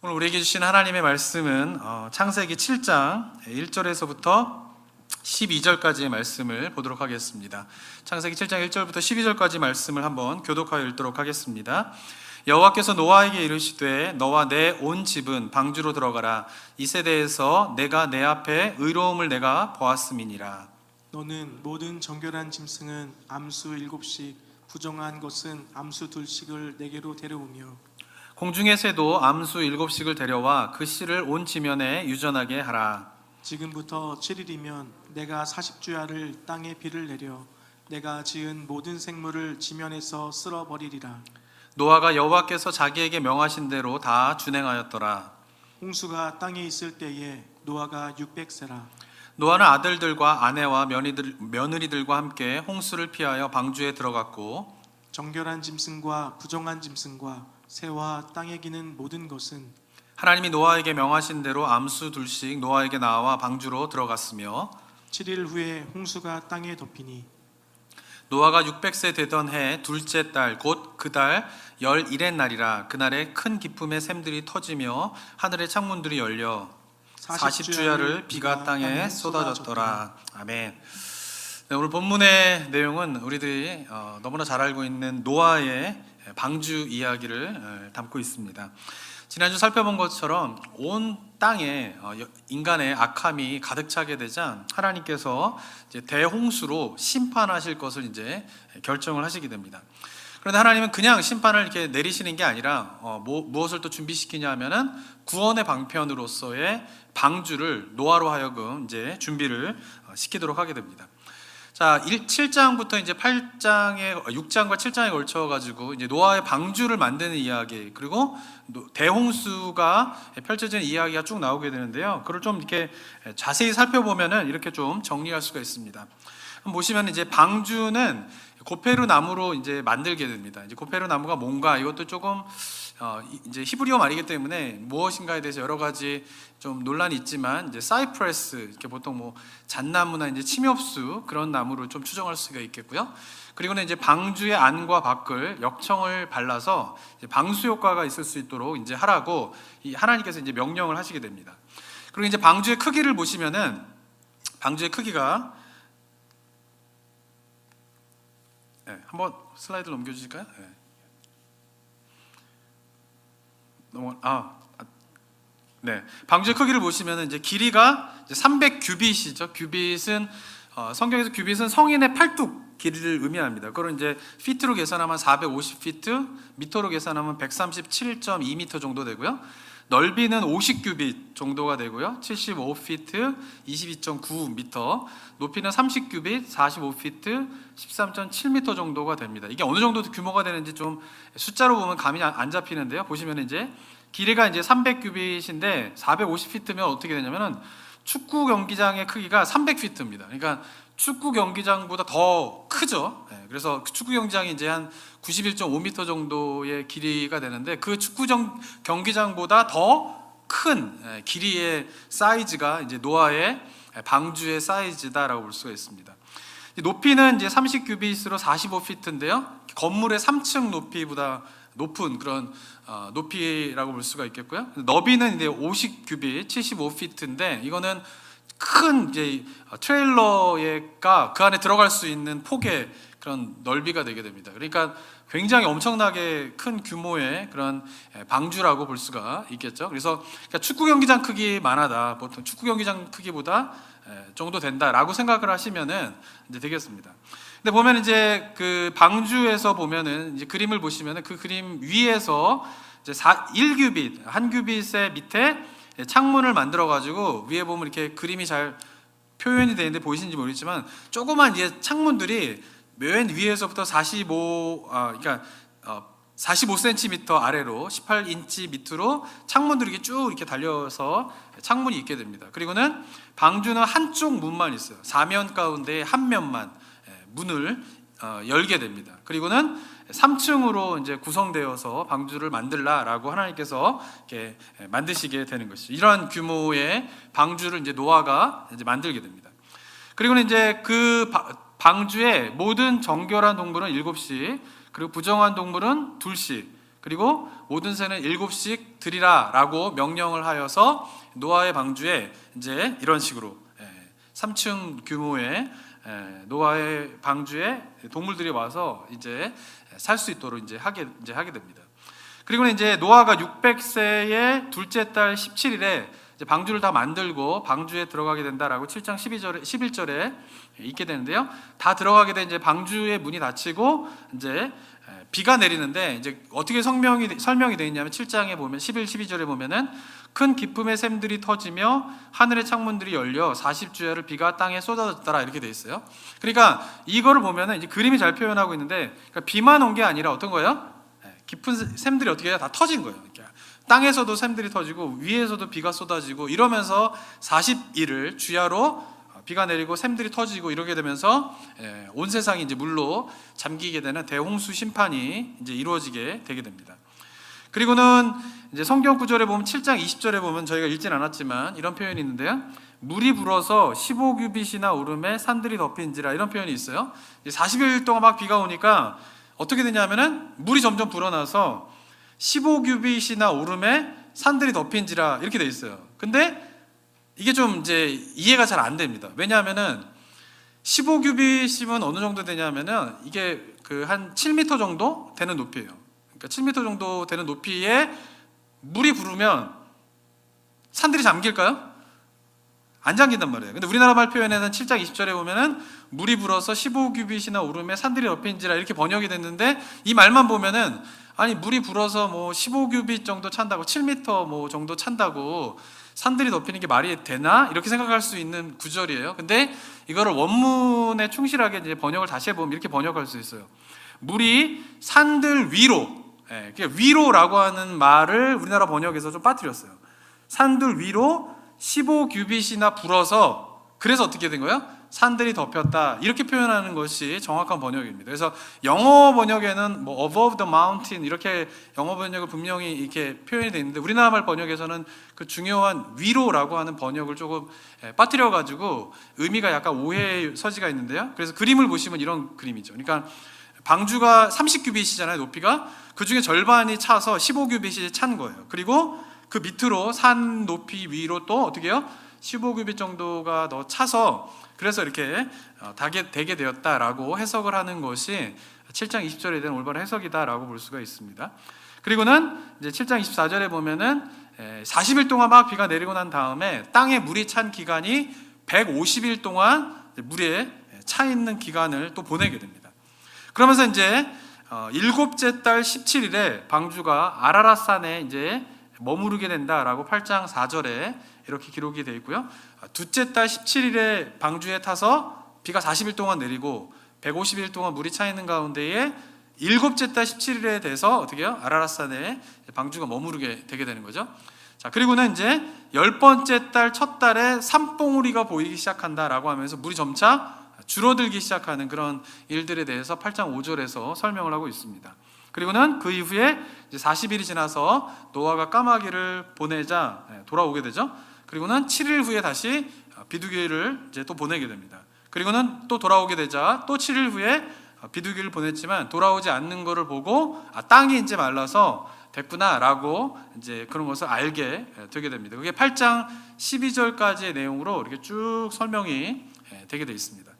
오늘 우리에게 주신 하나님의 말씀은 창세기 7장 1절에서부터 12절까지의 말씀을 보도록 하겠습니다. 창세기 7장 1절부터 12절까지 말씀을 한번 교독하여 읽도록 하겠습니다. 여호와께서 노아에게 이르시되 너와 내 온 집은 방주로 들어가라. 이 세대에서 내가 내 앞에 의로움을 내가 보았음이니라. 너는 모든 정결한 짐승은 암수 7씩 부정한 것은 암수 2씩을 내게로 데려오며 공중의 새도 암수 7씩을 데려와 그 씨를 온 지면에 유전하게 하라. 지금부터 7일이면 내가 40주야를 땅에 비를 내려 내가 지은 모든 생물을 지면에서 쓸어버리리라. 노아가 여호와께서 자기에게 명하신 대로 다 준행하였더라. 홍수가 땅에 있을 때에 노아가 600세라. 노아는 아들들과 아내와 며느리들과 함께 홍수를 피하여 방주에 들어갔고 정결한 짐승과 부정한 짐승과 새와 땅에 기는 모든 것은 하나님이 노아에게 명하신 대로 암수 2씩 노아에게 나와 방주로 들어갔으며 7일 후에 홍수가 땅에 덮이니 노아가 600세 되던 해 둘째 달 곧 그 달 11의 날이라. 그날에 큰 기쁨의 샘들이 터지며 하늘의 창문들이 열려 40주야를 비가 땅에 쏟아졌더라. 아멘. 네, 오늘 본문의 내용은 우리들이 너무나 잘 알고 있는 노아의 방주 이야기를 담고 있습니다. 지난주 살펴본 것처럼 온 땅에 인간의 악함이 가득 차게 되자 하나님께서 이제 대홍수로 심판하실 것을 이제 결정을 하시게 됩니다. 그런데 하나님은 그냥 심판을 이렇게 내리시는 게 아니라 무엇을 또 준비시키냐 하면은 구원의 방편으로서의 방주를 노아로 하여금 이제 준비를 시키도록 하게 됩니다. 자, 7장부터 이제 6장과 7장에 걸쳐 가지고 이제 노아의 방주를 만드는 이야기, 그리고 대홍수가 펼쳐지는 이야기가 쭉 나오게 되는데요. 그걸 좀 이렇게 자세히 살펴보면은 이렇게 좀 정리할 수가 있습니다. 보시면 이제 방주는 고페르 나무로 이제 만들게 됩니다. 이제 고페르 나무가 뭔가 이것도 조금 이제 히브리어 말이기 때문에 무엇인가에 대해서 여러 가지 좀 논란이 있지만 이제 사이프레스, 이렇게 보통 뭐 잣나무나 이제 침엽수 그런 나무를 좀 추정할 수가 있겠고요. 그리고는 이제 방주의 안과 밖을 역청을 발라서 이제 방수 효과가 있을 수 있도록 이제 하라고 하나님께서 이제 명령을 하시게 됩니다. 그리고 이제 방주의 크기를 보시면은 방주의 크기가 한번 슬라이드를 넘겨주실까요? 방주의 크기를 보시면 이제 길이가 300규빗이죠. 규빗은 성경에서 규빗은 성인의 팔뚝 길이를 의미합니다. 그걸 이제 피트로 계산하면 450피트, 미터로 계산하면 137.2미터 정도 되고요. 넓이는 50규빗 정도가 되고요. 75피트, 22.9미터, 높이는 30규빗, 45피트, 13.7미터 정도가 됩니다. 이게 어느 정도 규모가 되는지 좀 숫자로 보면 감이 안 잡히는데요. 보시면 이제 길이가 이제 300규빗인데 450피트면 어떻게 되냐면은 축구 경기장의 크기가 300피트입니다. 그러니까 축구 경기장보다 더 크죠. 그래서 축구 경기장이 이제 한 91.5m 정도의 길이가 되는데 그 축구 경기장보다 더 큰 길이의 사이즈가 이제 노아의 방주의 사이즈다라고 볼 수가 있습니다. 높이는 이제 30규빗으로 45피트인데요. 건물의 3층 높이보다 높은 그런 높이라고 볼 수가 있겠고요. 너비는 이제 50규빗, 75피트인데 이거는 큰 이제 트레일러가 그 안에 들어갈 수 있는 폭의 그런 넓이가 되게 됩니다. 그러니까 굉장히 엄청나게 큰 규모의 그런 방주라고 볼 수가 있겠죠. 그래서 축구 경기장 크기만 하다, 보통 축구 경기장 크기보다 정도 된다라고 생각을 하시면은 이제 되겠습니다. 근데 보면 이제 그 방주에서 보면은 이제 그림을 보시면은 그 그림 위에서 이제 1규빗, 한 규빗의 밑에 창문을 만들어 가지고 위에 보면 이렇게 그림이 잘 표현이 되는데 보이시는지 모르겠지만 조그만 이제 창문들이 맨 위에서부터 45cm 아래로 18인치 밑으로 창문들이 이렇게 쭉 이렇게 달려서 창문이 있게 됩니다. 그리고는 방주는 한쪽 문만 있어요. 사면 가운데 한 면만 문을 열게 됩니다. 그리고는 3층으로 이제 구성되어서 방주를 만들라라고 하나님께서 이렇게 만드시게 되는 것이죠. 이러한 규모의 방주를 이제 노아가 이제 만들게 됩니다. 그리고는 이제 그 방주에 모든 정결한 동물은 7씩, 그리고 부정한 동물은 2씩, 그리고 모든 새는 7씩 드리라라고 명령을 하여서 노아의 방주에 이제 이런 식으로 3층 규모의 노아의 방주에 동물들이 와서 이제 살 수 있도록 이제 하게 됩니다. 그리고 이제 노아가 600세의 둘째 달 17일에 이제 방주를 다 만들고 방주에 들어가게 된다라고 7장 11절에 있게 되는데요. 다 들어가게 된 이제 방주의 문이 닫히고 이제 비가 내리는데 이제 어떻게 설명이 되어 있냐면 7장에 보면 11, 12절에 보면은 큰 기쁨의 샘들이 터지며 하늘의 창문들이 열려 40주야를 비가 땅에 쏟아졌더라 이렇게 돼 있어요. 그러니까 이거를 보면은 이제 그림이 잘 표현하고 있는데 그러니까 비만 온 게 아니라 어떤 거예요? 깊은 샘들이 어떻게 해요? 다 터진 거예요. 그러니까 땅에서도 샘들이 터지고 위에서도 비가 쏟아지고 이러면서 40일을 주야로 비가 내리고 샘들이 터지고 이러게 되면서 온 세상이 이제 물로 잠기게 되는 대홍수 심판이 이제 이루어지게 되게 됩니다. 그리고는 이제 성경 구절에 보면 7장 20절에 보면 저희가 읽진 않았지만 이런 표현이 있는데요. 물이 불어서 15규빗이나 오름에 산들이 덮인지라 이런 표현이 있어요. 40일 동안 막 비가 오니까 어떻게 되냐면은 물이 점점 불어나서 15규빗이나 오름에 산들이 덮인지라 이렇게 돼 있어요. 근데 이게 좀 이제 이해가 잘 안 됩니다. 왜냐하면은 15규빗이면 어느 정도 되냐면은 이게 그 한 7m 정도 되는 높이예요. 그러니까 7m 정도 되는 높이에 물이 부르면 산들이 잠길까요? 안 잠긴단 말이에요. 근데 우리나라 말 표현에는 7장 20절에 보면은 물이 불어서 15규빗이나 오름에 산들이 덮인지라 이렇게 번역이 됐는데 이 말만 보면은 아니 물이 불어서 뭐 15규빗 정도 찬다고 7m 뭐 정도 찬다고 산들이 덮이는 게 말이 되나? 이렇게 생각할 수 있는 구절이에요. 근데 이거를 원문에 충실하게 이제 번역을 다시 해보면 이렇게 번역할 수 있어요. 물이 산들 위로, 위로라고 하는 말을 우리나라 번역에서 좀 빠뜨렸어요. 산들 위로 15규빗이나 불어서 그래서 어떻게 된 거예요? 산들이 덮였다 이렇게 표현하는 것이 정확한 번역입니다. 그래서 영어 번역에는 뭐 above the mountain 이렇게 영어 번역을 분명히 이렇게 표현이 되어 있는데 우리나라 말 번역에서는 그 중요한 위로라고 하는 번역을 조금 빠뜨려 가지고 의미가 약간 오해의 서지가 있는데요. 그래서 그림을 보시면 이런 그림이죠. 그러니까 방주가 30규빗이잖아요, 높이가. 그 중에 절반이 차서 15규빗이 찬 거예요. 그리고 그 밑으로 산 높이 위로 또 어떻게 해요? 15규빗 정도가 더 차서 그래서 이렇게 되게 되었다라고 해석을 하는 것이 7장 20절에 대한 올바른 해석이다라고 볼 수가 있습니다. 그리고는 이제 7장 24절에 보면은 40일 동안 막 비가 내리고 난 다음에 땅에 물이 찬 기간이 150일 동안 물에 차 있는 기간을 또 보내게 됩니다. 그러면서 이제 7째 달 17일에 방주가 아라랏산에 이제 머무르게 된다라고 8장 4절에 이렇게 기록이 되어 있고요. 둘째 달 17일에 방주에 타서 비가 40일 동안 내리고 150일 동안 물이 차 있는 가운데에 7째 달 17일에 돼서 어떻게 해요? 아라랏산에 방주가 머무르게 되게 되는 거죠. 자, 그리고는 이제 10번째 달 첫 달에 산봉우리가 보이기 시작한다라고 하면서 물이 점차 줄어들기 시작하는 그런 일들에 대해서 8장 5절에서 설명을 하고 있습니다. 그리고는 그 이후에 이제 40일이 지나서 노아가 까마귀를 보내자 돌아오게 되죠. 그리고는 7일 후에 다시 비둘기를 이제 또 보내게 됩니다. 그리고는 또 돌아오게 되자 또 7일 후에 비둘기를 보냈지만 돌아오지 않는 것을 보고 땅이 이제 말라서 됐구나라고 이제 그런 것을 알게 되게 됩니다. 그게 8장 12절까지의 내용으로 이렇게 쭉 설명이 되게 되어 있습니다.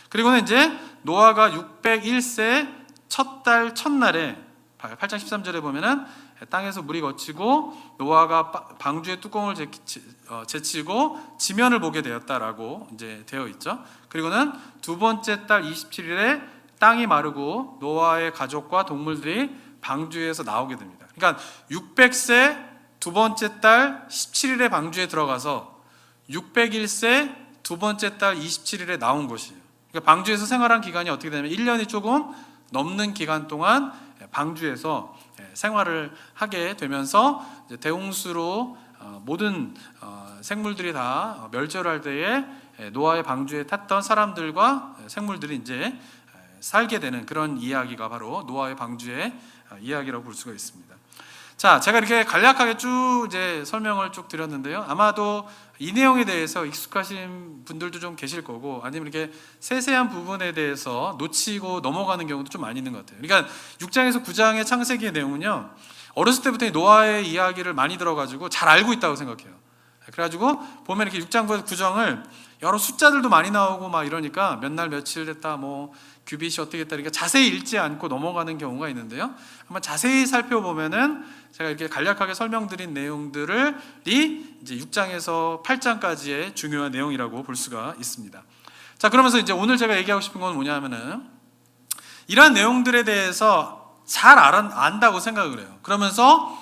그리고는 이제 노아가 601세 첫 달 첫날에 8장 13절에 보면은 땅에서 물이 거치고 노아가 방주의 뚜껑을 제치고 지면을 보게 되었다라고 이제 되어 있죠. 그리고는 두 번째 달 27일에 땅이 마르고 노아의 가족과 동물들이 방주에서 나오게 됩니다. 그러니까 600세 두 번째 달 17일에 방주에 들어가서 601세 두 번째 달 27일에 나온 것이에요. 그러니까 방주에서 생활한 기간이 어떻게 되냐면 1년이 조금 넘는 기간 동안 방주에서 생활을 하게 되면서 대홍수로 모든 생물들이 다 멸절할 때에 노아의 방주에 탔던 사람들과 생물들이 이제 살게 되는 그런 이야기가 바로 노아의 방주의 이야기라고 볼 수가 있습니다. 자, 제가 이렇게 간략하게 쭉 이제 설명을 쭉 드렸는데요. 아마도 이 내용에 대해서 익숙하신 분들도 좀 계실 거고, 아니면 이렇게 세세한 부분에 대해서 놓치고 넘어가는 경우도 좀 많이 있는 것 같아요. 그러니까 6장에서 9장의 창세기의 내용은요, 어렸을 때부터 이 노아의 이야기를 많이 들어가지고 잘 알고 있다고 생각해요. 그래가지고 보면 이렇게 6장부터 9장을 여러 숫자들도 많이 나오고 막 이러니까 몇 날 며칠 됐다, 뭐 규빗이 어떻게 됐다, 그러니까 자세히 읽지 않고 넘어가는 경우가 있는데요. 한번 자세히 살펴보면은 제가 이렇게 간략하게 설명드린 내용들이 이제 6장에서 8장까지의 중요한 내용이라고 볼 수가 있습니다. 자, 그러면서 이제 오늘 제가 얘기하고 싶은 건 뭐냐면은 이러한 내용들에 대해서 잘 안다고 생각을 해요. 그러면서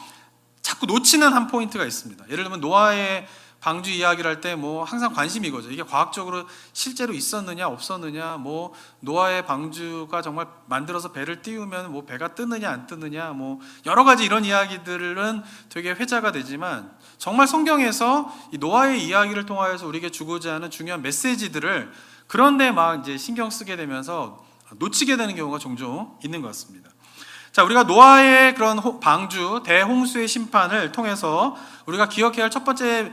자꾸 놓치는 한 포인트가 있습니다. 예를 들면 노아의 방주 이야기를 할 때 뭐 항상 관심이 이거죠. 이게 과학적으로 실제로 있었느냐 없었느냐, 뭐 노아의 방주가 정말 만들어서 배를 띄우면 뭐 배가 뜨느냐 안 뜨느냐, 뭐 여러 가지 이런 이야기들은 되게 회자가 되지만 정말 성경에서 이 노아의 이야기를 통하여서 우리에게 주고자 하는 중요한 메시지들을 그런데 막 이제 신경 쓰게 되면서 놓치게 되는 경우가 종종 있는 것 같습니다. 자, 우리가 노아의 그런 방주, 대홍수의 심판을 통해서 우리가 기억해야 할 첫 번째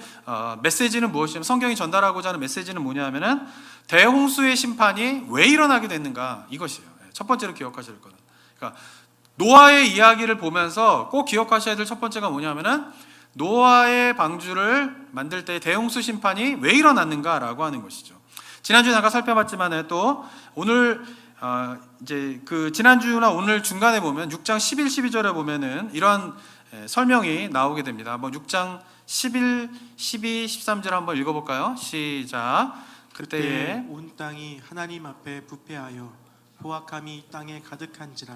메시지는 무엇이냐면, 성경이 전달하고자 하는 메시지는 뭐냐면은 대홍수의 심판이 왜 일어나게 됐는가, 이것이에요. 첫 번째로 기억하셔야 될 거는. 그러니까 노아의 이야기를 보면서 꼭 기억하셔야 될 첫 번째가 뭐냐면은 노아의 방주를 만들 때 대홍수 심판이 왜 일어났는가라고 하는 것이죠. 지난주에 잠깐 살펴봤지만 또 오늘 이제 그 지난주나 오늘 중간에 보면 6장 11, 12절에 보면은 이러한 설명이 나오게 됩니다. 한번 6장 11, 12, 13절 한번 읽어볼까요? 시작. 그때 온 땅이 하나님 앞에 부패하여 포악함이 땅에 가득한지라.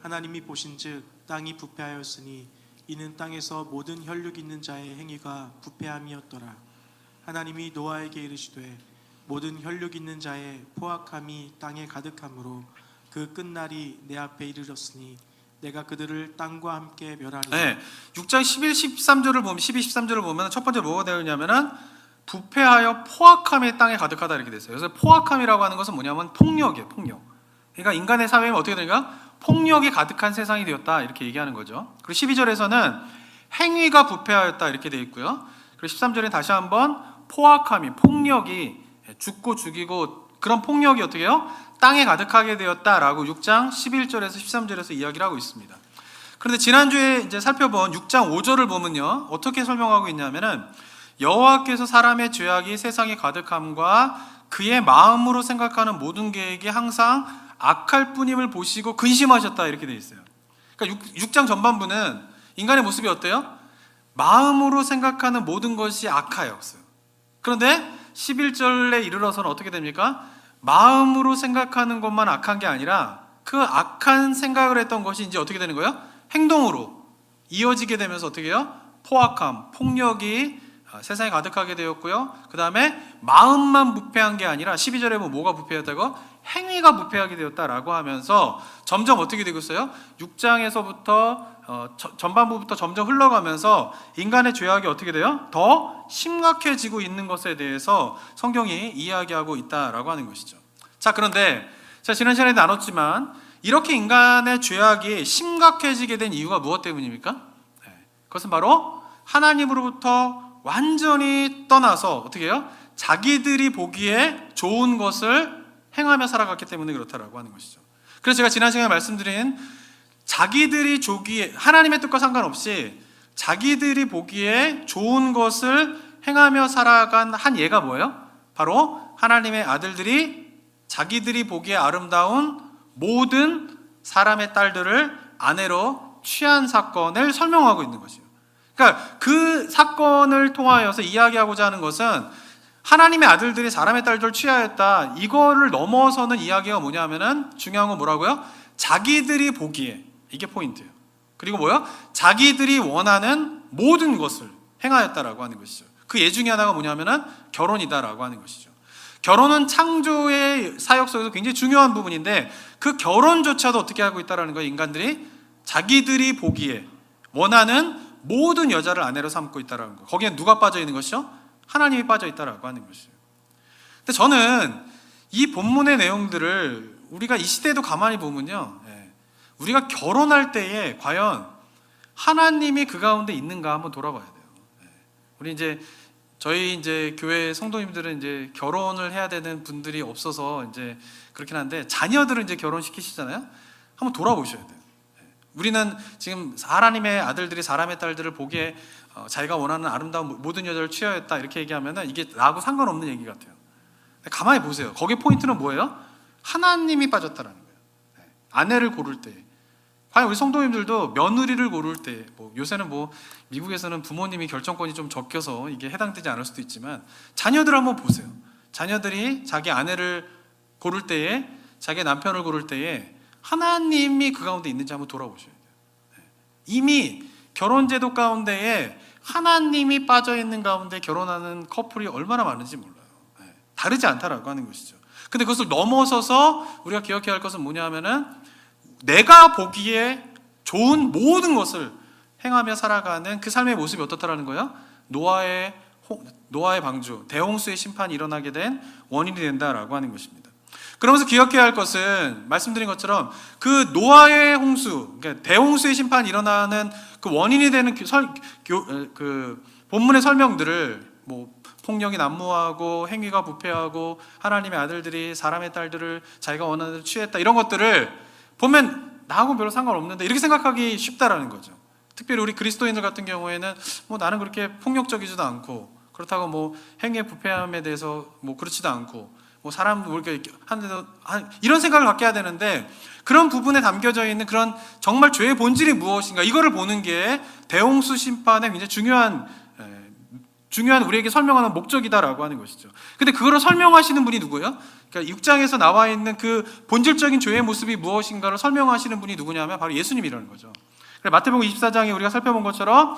하나님이 보신즉 땅이 부패하였으니 이는 땅에서 모든 혈육 있는 자의 행위가 부패함이었더라. 하나님이 노아에게 이르시되 모든 혈육 있는 자의 포악함이 땅에 가득함으로 그 끝날이 내 앞에 이르렀으니 내가 그들을 땅과 함께 멸하리라. 네, 6장 11, 13절을 보면 12, 13절을 보면 첫 번째 뭐가 되느냐면은 부패하여 포악함이 땅에 가득하다 이렇게 됐어요. 그래서 포악함이라고 하는 것은 뭐냐면 폭력이에요, 폭력. 그러니까 인간의 사회는 어떻게 되는가? 폭력이 가득한 세상이 되었다 이렇게 얘기하는 거죠. 그리고 12절에서는 행위가 부패하였다 이렇게 되어 있고요. 그리고 13절에 다시 한번 포악함이, 폭력이, 죽고 죽이고 그런 폭력이 어떻게 해요? 땅에 가득하게 되었다라고 6장 11절에서 13절에서 이야기를 하고 있습니다. 그런데 지난주에 이제 살펴본 6장 5절을 보면요, 어떻게 설명하고 있냐면은 여호와께서 사람의 죄악이 세상에 가득함과 그의 마음으로 생각하는 모든 계획이 항상 악할 뿐임을 보시고 근심하셨다 이렇게 되어 있어요. 그러니까 6장 전반부는 인간의 모습이 어때요? 마음으로 생각하는 모든 것이 악하였어요. 그런데 11절에 이르러서는 어떻게 됩니까? 마음으로 생각하는 것만 악한 게 아니라 그 악한 생각을 했던 것이 이제 어떻게 되는 거예요? 행동으로 이어지게 되면서 어떻게 해요? 포악함, 폭력이 세상에 가득하게 되었고요. 그 다음에 마음만 부패한 게 아니라 12절에 보면 뭐가 부패했다고? 행위가 부패하게 되었다라고 하면서 점점 어떻게 되고 있어요? 6장에서부터 전반부부터 점점 흘러가면서 인간의 죄악이 어떻게 돼요? 더 심각해지고 있는 것에 대해서 성경이 이야기하고 있다라고 하는 것이죠. 자, 그런데 제가 지난 시간에 나눴지만 이렇게 인간의 죄악이 심각해지게 된 이유가 무엇 때문입니까? 그것은 바로 하나님으로부터 완전히 떠나서 어떻게 해요? 자기들이 보기에 좋은 것을 행하며 살아갔기 때문에 그렇다라고 하는 것이죠. 그래서 제가 지난 시간에 말씀드린 자기들이 보기에 하나님의 뜻과 상관없이 자기들이 보기에 좋은 것을 행하며 살아간 한 예가 뭐예요? 바로 하나님의 아들들이 자기들이 보기에 아름다운 모든 사람의 딸들을 아내로 취한 사건을 설명하고 있는 것이에요. 그러니까 그 사건을 통하여서 이야기하고자 하는 것은 하나님의 아들들이 사람의 딸들을 취하였다, 이거를 넘어서는 이야기가 뭐냐면은 중요한 건 뭐라고요? 자기들이 보기에, 이게 포인트예요. 그리고 뭐요? 자기들이 원하는 모든 것을 행하였다라고 하는 것이죠. 그 예 중에 하나가 뭐냐면은 결혼이다라고 하는 것이죠. 결혼은 창조의 사역 속에서 굉장히 중요한 부분인데 그 결혼조차도 어떻게 하고 있다라는 거예요. 인간들이 자기들이 보기에 원하는 모든 여자를 아내로 삼고 있다라는 거. 거기에 누가 빠져 있는 것이죠? 하나님이 빠져 있다라고 하는 것이에요. 근데 저는 이 본문의 내용들을 우리가 이 시대에도 가만히 보면요, 우리가 결혼할 때에 과연 하나님이 그 가운데 있는가 한번 돌아봐야 돼요. 우리 이제 저희 이제 교회 성도님들은 이제 결혼을 해야 되는 분들이 없어서 이제 그렇긴 한데 자녀들은 이제 결혼시키시잖아요. 한번 돌아보셔야 돼요. 우리는 지금 하나님의 아들들이 사람의 딸들을 보기에 자기가 원하는 아름다운 모든 여자를 취하였다 이렇게 얘기하면은 이게 나하고 상관없는 얘기 같아요. 가만히 보세요. 거기 포인트는 뭐예요? 하나님이 빠졌다라는 거예요. 아내를 고를 때, 과연 우리 성도님들도 며느리를 고를 때, 뭐 요새는 뭐 미국에서는 부모님이 결정권이 좀 적혀서 이게 해당되지 않을 수도 있지만 자녀들 한번 보세요. 자녀들이 자기 아내를 고를 때에, 자기 남편을 고를 때에 하나님이 그 가운데 있는지 한번 돌아보셔야 돼요. 이미 결혼제도 가운데에 하나님이 빠져있는 가운데 결혼하는 커플이 얼마나 많은지 몰라요. 다르지 않다라고 하는 것이죠. 근데 그것을 넘어서서 우리가 기억해야 할 것은 뭐냐 하면은 내가 보기에 좋은 모든 것을 행하며 살아가는 그 삶의 모습이 어떻다라는 거예요? 노아의 방주, 대홍수의 심판이 일어나게 된 원인이 된다라고 하는 것입니다. 그러면서 기억해야 할 것은 말씀드린 것처럼 그 노아의 홍수, 그러니까 대홍수의 심판이 일어나는 그 원인이 되는 그 본문의 설명들을 뭐 폭력이 난무하고 행위가 부패하고 하나님의 아들들이 사람의 딸들을 자기가 원하는 대로 취했다, 이런 것들을 보면 나하고 별로 상관없는데 이렇게 생각하기 쉽다라는 거죠. 특별히 우리 그리스도인들 같은 경우에는 뭐 나는 그렇게 폭력적이지도 않고 그렇다고 뭐 행위의 부패함에 대해서 뭐 그렇지도 않고 뭐 사람 뭐 이렇게 하는데도 이런 생각을 갖게 해야 되는데, 그런 부분에 담겨져 있는 그런 정말 죄의 본질이 무엇인가, 이거를 보는 게 대홍수 심판의 굉장히 중요한 우리에게 설명하는 목적이다라고 하는 것이죠. 근데 그거를 설명하시는 분이 누구예요? 그러니까 6장에서 나와 있는 그 본질적인 죄의 모습이 무엇인가를 설명하시는 분이 누구냐면 바로 예수님이라는 거죠. 마태복음 24장에 우리가 살펴본 것처럼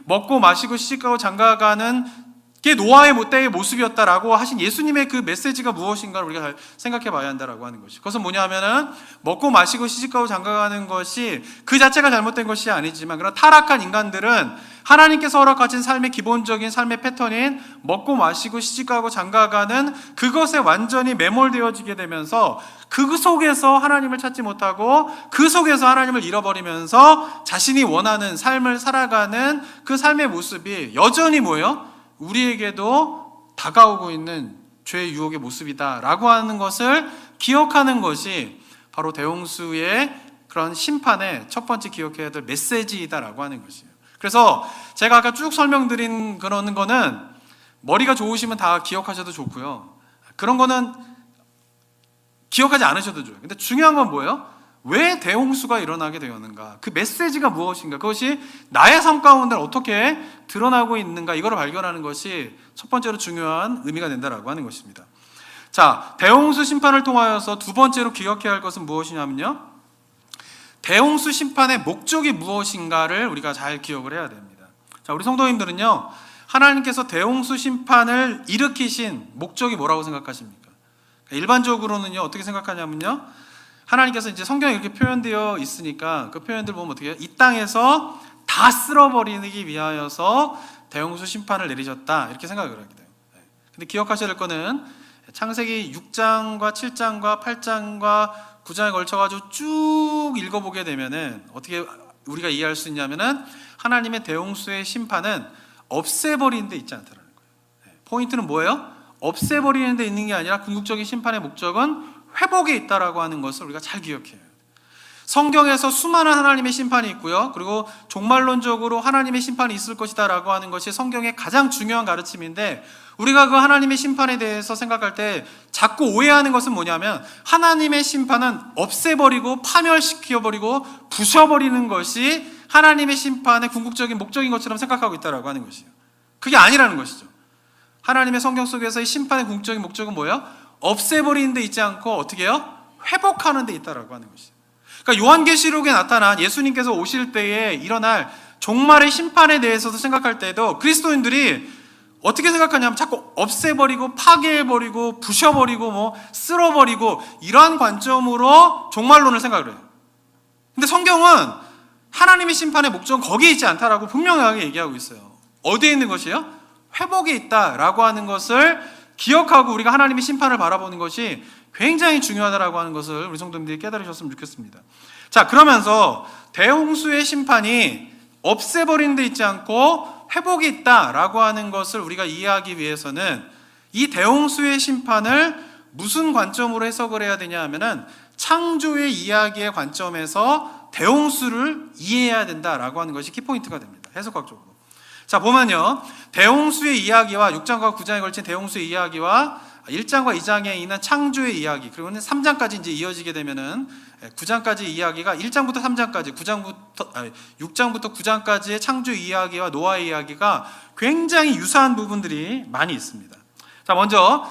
먹고 마시고 시집가고 장가가는 게 노아의 때의 모습이었다라고 하신 예수님의 그 메시지가 무엇인가를 우리가 잘 생각해 봐야 한다라고 하는 것이. 그것은 뭐냐 하면은 먹고 마시고 시집가고 장가가는 것이 그 자체가 잘못된 것이 아니지만, 그런 타락한 인간들은 하나님께서 허락하신 삶의 기본적인 삶의 패턴인 먹고 마시고 시집가고 장가가는 그것에 완전히 매몰되어지게 되면서 그 속에서 하나님을 찾지 못하고 그 속에서 하나님을 잃어버리면서 자신이 원하는 삶을 살아가는 그 삶의 모습이 여전히 뭐예요? 우리에게도 다가오고 있는 죄의 유혹의 모습이다라고 하는 것을 기억하는 것이 바로 대홍수의 그런 심판의 첫 번째 기억해야 될 메시지이다라고 하는 것이에요. 그래서 제가 아까 쭉 설명드린 그런 거는 머리가 좋으시면 다 기억하셔도 좋고요, 그런 거는 기억하지 않으셔도 좋아요. 근데 중요한 건 뭐예요? 왜 대홍수가 일어나게 되었는가, 그 메시지가 무엇인가, 그것이 나의 삶 가운데 어떻게 드러나고 있는가, 이거를 발견하는 것이 첫 번째로 중요한 의미가 된다라고 하는 것입니다. 자, 대홍수 심판을 통하여서 두 번째로 기억해야 할 것은 무엇이냐면요, 대홍수 심판의 목적이 무엇인가를 우리가 잘 기억을 해야 됩니다. 자, 우리 성도님들은요, 하나님께서 대홍수 심판을 일으키신 목적이 뭐라고 생각하십니까? 일반적으로는요, 어떻게 생각하냐면요, 하나님께서 이제 성경에 이렇게 표현되어 있으니까 그 표현들 보면 어떻게 해요? 이 땅에서 다 쓸어버리기 위하여서 대홍수 심판을 내리셨다, 이렇게 생각을 하게 돼요. 근데 기억하셔야 될 거는 창세기 6장과 7장과 8장과 9장에 걸쳐가지고 쭉 읽어보게 되면은 어떻게 우리가 이해할 수 있냐면은 하나님의 대홍수의 심판은 없애버리는 데 있지 않다는 거예요. 포인트는 뭐예요? 없애버리는 데 있는 게 아니라 궁극적인 심판의 목적은 회복에 있다라고 하는 것을 우리가 잘 기억해야 해요. 성경에서 수많은 하나님의 심판이 있고요, 그리고 종말론적으로 하나님의 심판이 있을 것이다 라고 하는 것이 성경의 가장 중요한 가르침인데, 우리가 그 하나님의 심판에 대해서 생각할 때 자꾸 오해하는 것은 뭐냐면 하나님의 심판은 없애버리고 파멸시켜버리고 부셔버리는 것이 하나님의 심판의 궁극적인 목적인 것처럼 생각하고 있다라고 하는 것이에요. 그게 아니라는 것이죠. 하나님의 성경 속에서의 심판의 궁극적인 목적은 뭐예요? 없애버리는 데 있지 않고 어떻게 해요? 회복하는 데 있다라고 하는 것이죠. 그러니까 요한계시록에 나타난 예수님께서 오실 때에 일어날 종말의 심판에 대해서도 생각할 때도 그리스도인들이 어떻게 생각하냐면 자꾸 없애버리고 파괴해버리고 부셔버리고 뭐 쓸어버리고 이러한 관점으로 종말론을 생각을 해요. 근데 성경은 하나님의 심판의 목적은 거기에 있지 않다라고 분명하게 얘기하고 있어요. 어디에 있는 것이에요? 회복에 있다라고 하는 것을 기억하고 우리가 하나님의 심판을 바라보는 것이 굉장히 중요하다라고 하는 것을 우리 성도님들이 깨달으셨으면 좋겠습니다. 자, 그러면서 대홍수의 심판이 없애버리는 데 있지 않고 회복이 있다라고 하는 것을 우리가 이해하기 위해서는 이 대홍수의 심판을 무슨 관점으로 해석을 해야 되냐 하면은 창조의 이야기의 관점에서 대홍수를 이해해야 된다라고 하는 것이 키포인트가 됩니다. 해석학적으로. 자, 보면요. 대홍수의 이야기와 6장과 9장에 걸친 대홍수의 이야기와 1장과 2장에 있는 창조의 이야기, 그리고 3장까지 이제 이어지게 되면은 9장까지 이야기가 1장부터 3장까지, 6장부터 9장까지의 창조 이야기와 노아의 이야기가 굉장히 유사한 부분들이 많이 있습니다. 자, 먼저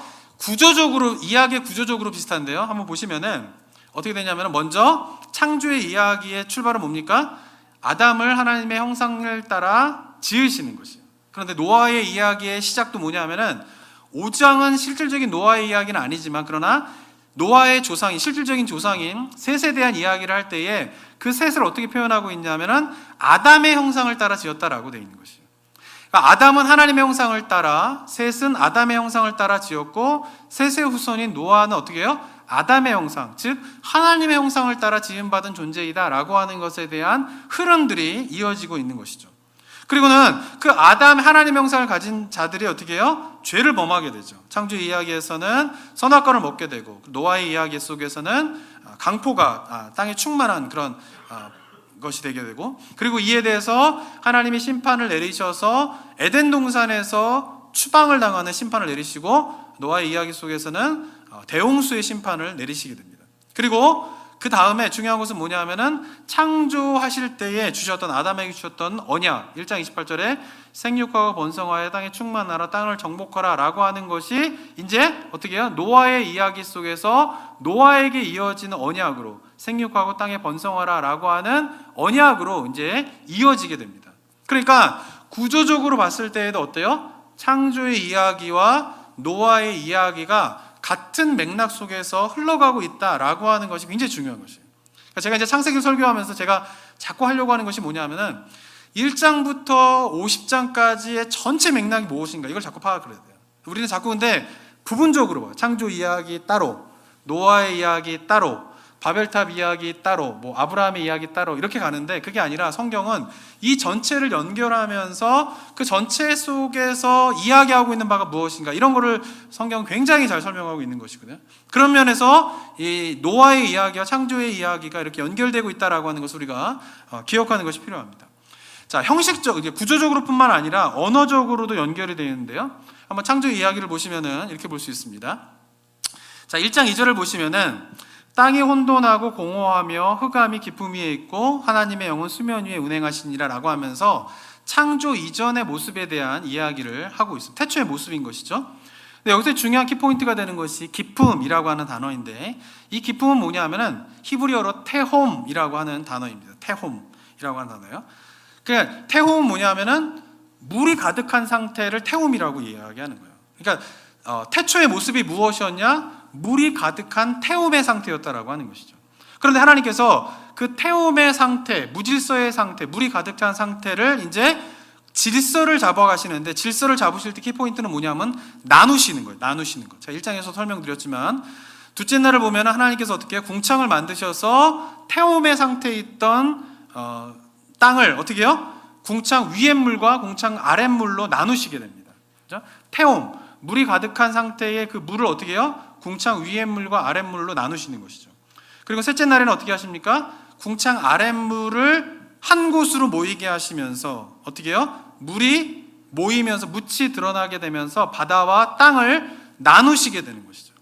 이야기의 구조적으로 비슷한데요. 한번 보시면은 어떻게 되냐면 먼저 창조의 이야기의 출발은 뭡니까? 아담을 하나님의 형상을 따라 지으시는 것이에요. 그런데 노아의 이야기의 시작도 뭐냐면은 5장은 실질적인 노아의 이야기는 아니지만 그러나 노아의 조상인, 실질적인 조상인 셋에 대한 이야기를 할 때에 그 셋을 어떻게 표현하고 있냐면은 아담의 형상을 따라 지었다라고 되어 있는 것이에요. 그러니까 아담은 하나님의 형상을 따라, 셋은 아담의 형상을 따라 지었고 셋의 후손인 노아는 어떻게 해요? 아담의 형상, 즉 하나님의 형상을 따라 지음받은 존재이다라고 하는 것에 대한 흐름들이 이어지고 있는 것이죠. 그리고는 그 아담 하나님의 형상을 가진 자들이 어떻게 해요? 죄를 범하게 되죠. 창조 이야기에서는 선악과를 먹게 되고 노아의 이야기 속에서는 강포가 땅에 충만한 그런 것이 되게 되고, 그리고 이에 대해서 하나님이 심판을 내리셔서 에덴 동산에서 추방을 당하는 심판을 내리시고 노아의 이야기 속에서는 대홍수의 심판을 내리시게 됩니다. 그리고 그 다음에 중요한 것은 뭐냐 하면은 창조하실 때에 주셨던, 아담에게 주셨던 언약, 1장 28절에 생육하고 번성하여 땅에 충만하라, 땅을 정복하라 라고 하는 것이 이제 어떻게 해요? 노아의 이야기 속에서 노아에게 이어지는 언약으로, 생육하고 땅에 번성하라 라고 하는 언약으로 이제 이어지게 됩니다. 그러니까 구조적으로 봤을 때에도 어때요? 창조의 이야기와 노아의 이야기가 같은 맥락 속에서 흘러가고 있다라고 하는 것이 굉장히 중요한 것이에요. 그러니까 제가 이제 창세기를 설교하면서 제가 자꾸 하려고 하는 것이 뭐냐면은 1장부터 50장까지의 전체 맥락이 무엇인가, 이걸 자꾸 파악을 해야 돼요. 우리는 자꾸 근데 부분적으로 봐요. 창조 이야기 따로, 노아의 이야기 따로, 바벨탑 이야기 따로, 뭐 아브라함의 이야기 따로 이렇게 가는데, 그게 아니라 성경은 이 전체를 연결하면서 그 전체 속에서 이야기하고 있는 바가 무엇인가, 이런 거를 성경은 굉장히 잘 설명하고 있는 것이거든요. 그런 면에서 이 노아의 이야기와 창조의 이야기가 이렇게 연결되고 있다라고 하는 것을 우리가 기억하는 것이 필요합니다. 자, 형식적, 구조적으로뿐만 아니라 언어적으로도 연결이 되어 있는데요. 한번 창조 이야기를 보시면은 이렇게 볼 수 있습니다. 자, 1장 2절을 보시면은 땅이 혼돈하고 공허하며 흑암이 깊음 위에 있고 하나님의 영은 수면 위에 운행하시니라 라고 하면서 창조 이전의 모습에 대한 이야기를 하고 있습니다. 태초의 모습인 것이죠. 근데 여기서 중요한 키포인트가 되는 것이 기쁨이라고 하는 단어인데, 이 기쁨은 뭐냐 하면은 히브리어로 테홈이라고 하는 단어입니다. 테홈이라고 하는 단어예요. 그러니까 테홈은 뭐냐 하면은 물이 가득한 상태를 테홈이라고 이야기하는 거예요. 그러니까 태초의 모습이 무엇이었냐? 물이 가득한 태움의 상태였다라고 하는 것이죠. 그런데 하나님께서 그 태움의 상태, 무질서의 상태, 물이 가득한 상태를 이제 질서를 잡아가시는데, 질서를 잡으실 때 키포인트는 뭐냐면 나누시는 거예요. 나누시는 거. 제가 1장에서 설명드렸지만 둘째 날을 보면 하나님께서 어떻게 궁창을 만드셔서 태움의 상태에 있던 땅을 어떻게 해요? 궁창 위의 물과 궁창 아랫 물로 나누시게 됩니다. 그렇죠? 태움, 물이 가득한 상태의 그 물을 어떻게 해요? 궁창 위의 물과 아랫물로 나누시는 것이죠. 그리고 셋째 날에는 어떻게 하십니까? 궁창 아랫물을 한 곳으로 모이게 하시면서 어떻게 해요? 물이 모이면서 묻이 드러나게 되면서 바다와 땅을 나누시게 되는 것이죠.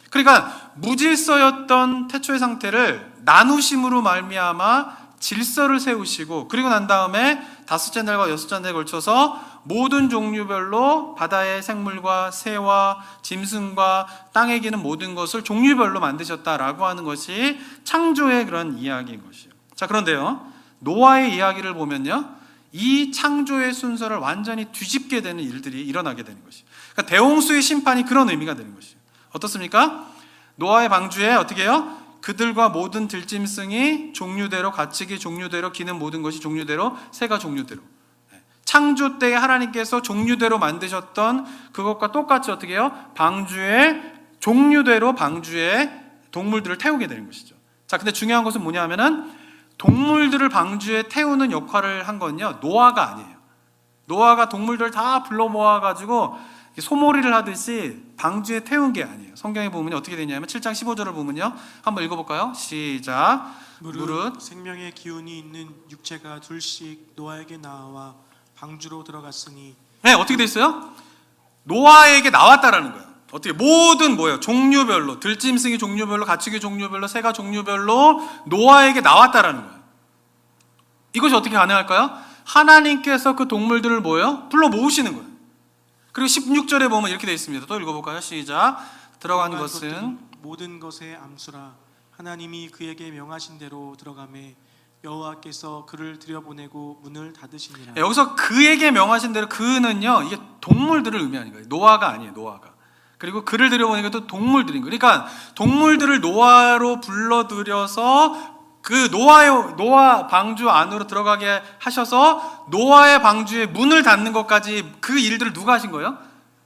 그러니까 무질서였던 태초의 상태를 나누심으로 말미암아 질서를 세우시고, 그리고 난 다음에 다섯째 날과 여섯째 날에 걸쳐서 모든 종류별로 바다의 생물과 새와 짐승과 땅에 기는 모든 것을 종류별로 만드셨다라고 하는 것이 창조의 그런 이야기인 것이에요. 자, 그런데요, 노아의 이야기를 보면요, 이 창조의 순서를 완전히 뒤집게 되는 일들이 일어나게 되는 것이에요. 그러니까 대홍수의 심판이 그런 의미가 되는 것이에요. 어떻습니까? 노아의 방주에 어떻게 해요? 그들과 모든 들짐승이 종류대로, 가축이 종류대로, 기는 모든 것이 종류대로, 새가 종류대로. 창조 때에 하나님께서 종류대로 만드셨던 그것과 똑같이 어떻게 해요? 방주에 종류대로 방주에 동물들을 태우게 되는 것이죠. 자, 근데 중요한 것은 뭐냐 하면은 동물들을 방주에 태우는 역할을 한 건요 노아가 아니에요. 노아가 동물들 다 불러 모아가지고 소몰이를 하듯이 방주에 태운 게 아니에요. 성경에 보면 어떻게 되냐면 7장 15절을 보면요, 한번 읽어볼까요? 시작. 무릇 생명의 기운이 있는 육체가 둘씩 노아에게 나와 방주로 들어갔으니. 네, 어떻게 돼 있어요? 노아에게 나왔다라는 거예요. 어떻게 모든 뭐예요? 종류별로, 들짐승이 종류별로, 가축이 종류별로, 새가 종류별로 노아에게 나왔다라는 거예요. 이것이 어떻게 가능할까요? 하나님께서 그 동물들을 뭐예요? 불러 모으시는 거예요. 그리고 16절에 보면 이렇게 되어 있습니다. 또 읽어볼까요? 시작. 들어간 것은 모든 것의 암수라. 하나님이 그에게 명하신 대로 들어가매 여호와께서 그를 들여보내고 문을 닫으시니라. 여기서 그에게 명하신 대로, 그는요 이게 동물들을 의미하는 거예요. 노아가 아니에요. 노아가. 그리고 그를 들여보내는 것도 동물들인 거예요. 그러니까 동물들을 노아로 불러들여서 그 노아 방주 안으로 들어가게 하셔서 노아의 방주에 문을 닫는 것까지 그 일들을 누가 하신 거예요?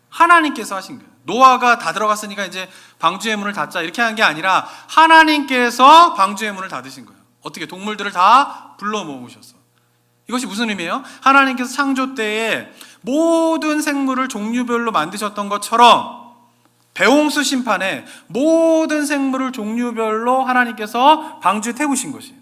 하나님께서 하신 거예요. 노아가 다 들어갔으니까 이제 방주의 문을 닫자 이렇게 한 게 아니라 하나님께서 방주의 문을 닫으신 거예요. 어떻게? 동물들을 다 불러 모으셔서. 이것이 무슨 의미예요? 하나님께서 창조 때에 모든 생물을 종류별로 만드셨던 것처럼 대홍수 심판에 모든 생물을 종류별로 하나님께서 방주에 태우신 것이에요.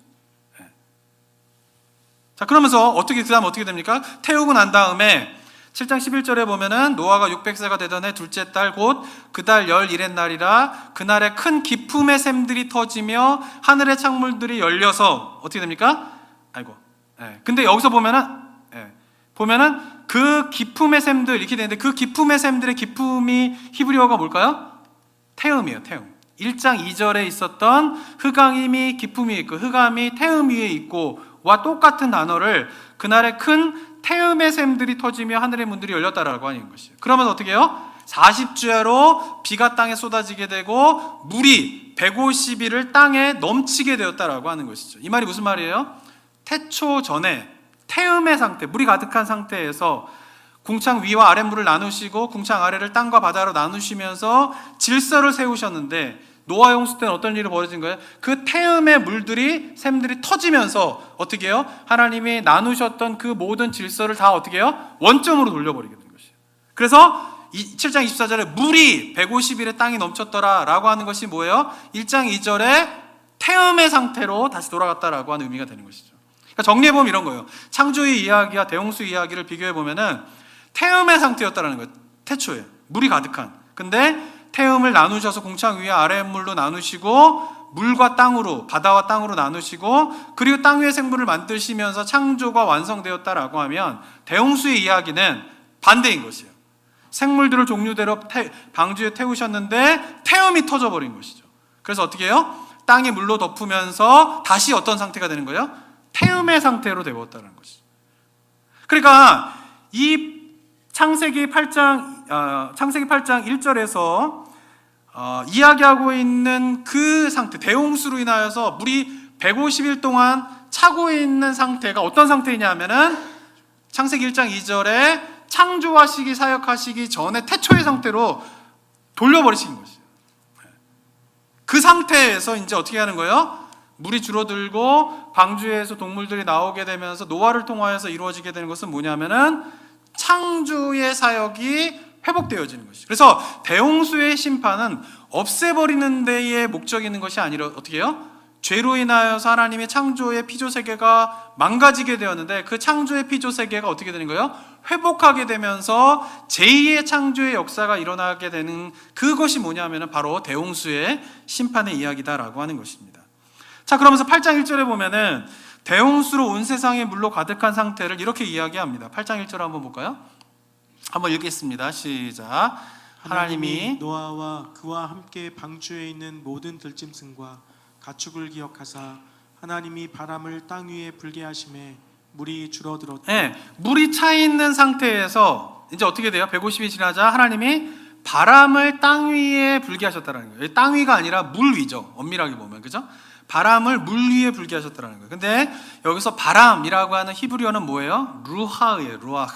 자, 그러면서 그다음 어떻게 됩니까? 태우고 난 다음에 7장 11절에 보면은 노아가 600세가 되던 해 둘째 달 곧 그 달 11의 날이라 그날에 큰 기품의 샘들이 터지며 하늘의 창문들이 열려서 어떻게 됩니까? 근데 여기서 보면은 그 기품의 샘들 이렇게 되는데 그 기품의 샘들의 기품이 히브리어가 뭘까요? 태음이에요. 태음. 1장 2절에 있었던 흑암이 기품이 있고 흑암이 태음 위에 있고 와 똑같은 단어를 그날에 큰 태음의 샘들이 터지며 하늘의 문들이 열렸다라고 하는 것이에요. 그러면 어떻게 해요? 40주야로 비가 땅에 쏟아지게 되고 물이 150일을 땅에 넘치게 되었다라고 하는 것이죠. 이 말이 무슨 말이에요? 태초 전에 태음의 상태, 물이 가득한 상태에서 궁창 위와 아랫물을 나누시고 궁창 아래를 땅과 바다로 나누시면서 질서를 세우셨는데 노아 홍수 때는 어떤 일이 벌어진 거예요? 그 태음의 물들이 샘들이 터지면서 어떻게 해요? 하나님이 나누셨던 그 모든 질서를 다 어떻게 해요? 원점으로 돌려버리게 된 것이에요. 그래서 7장 24절에 물이 150일에 땅이 넘쳤더라 라고 하는 것이 뭐예요? 1장 2절에 태음의 상태로 다시 돌아갔다라고 하는 의미가 되는 것이죠. 그러니까 정리해보면 이런 거예요. 창조의 이야기와 대홍수 이야기를 비교해보면은 태음의 상태였다는 거예요. 태초에 물이 가득한. 근데 태음을 나누셔서 궁창 위에 아랫물로 나누시고 물과 땅으로, 바다와 땅으로 나누시고 그리고 땅 위의 생물을 만드시면서 창조가 완성되었다라고 하면 대홍수의 이야기는 반대인 것이에요. 생물들을 종류대로 방주에 태우셨는데 태음이 터져버린 것이죠. 그래서 어떻게 해요? 땅이 물로 덮으면서 다시 어떤 상태가 되는 거예요? 태음의 상태로 되었다는 것이죠. 그러니까 이 창세기 8장 1절에서 이야기하고 있는 그 상태, 대홍수로 인하여서 물이 150일 동안 차고 있는 상태가 어떤 상태이냐 하면은 창세기 1장 2절에 창조하시기 사역하시기 전에 태초의 상태로 돌려버리신 것이에요. 그 상태에서 이제 어떻게 하는 거예요? 물이 줄어들고 방주에서 동물들이 나오게 되면서 노아를 통하여서 이루어지게 되는 것은 뭐냐면은 창조의 사역이 회복되어지는 것이죠. 그래서 대홍수의 심판은 없애버리는 데에 목적이 있는 것이 아니라 어떻게 해요? 죄로 인하여서 하나님의 창조의 피조세계가 망가지게 되었는데 그 창조의 피조세계가 어떻게 되는 거예요? 회복하게 되면서 제2의 창조의 역사가 일어나게 되는 그것이 뭐냐면 바로 대홍수의 심판의 이야기다라고 하는 것입니다. 자, 그러면서 8장 1절에 보면은 대홍수로 온 세상에 물로 가득한 상태를 이렇게 이야기합니다. 8장 1절 한번 볼까요? 한번 읽겠습니다. 시작. 하나님이 노아와 그와 함께 방주에 있는 모든 들짐승과 가축을 기억하사 하나님이 바람을 땅 위에 불게 하심에 물이 줄어들었다. 네, 물이 차 있는 상태에서 이제 어떻게 돼요? 150이 지나자 하나님이 바람을 땅 위에 불게 하셨다는 거예요. 땅 위가 아니라 물 위죠. 엄밀하게 보면, 그죠? 바람을 물 위에 불게 하셨다는 거예요. 근데 여기서 바람이라고 하는 히브리어는 뭐예요? 루하예요. 루아흐.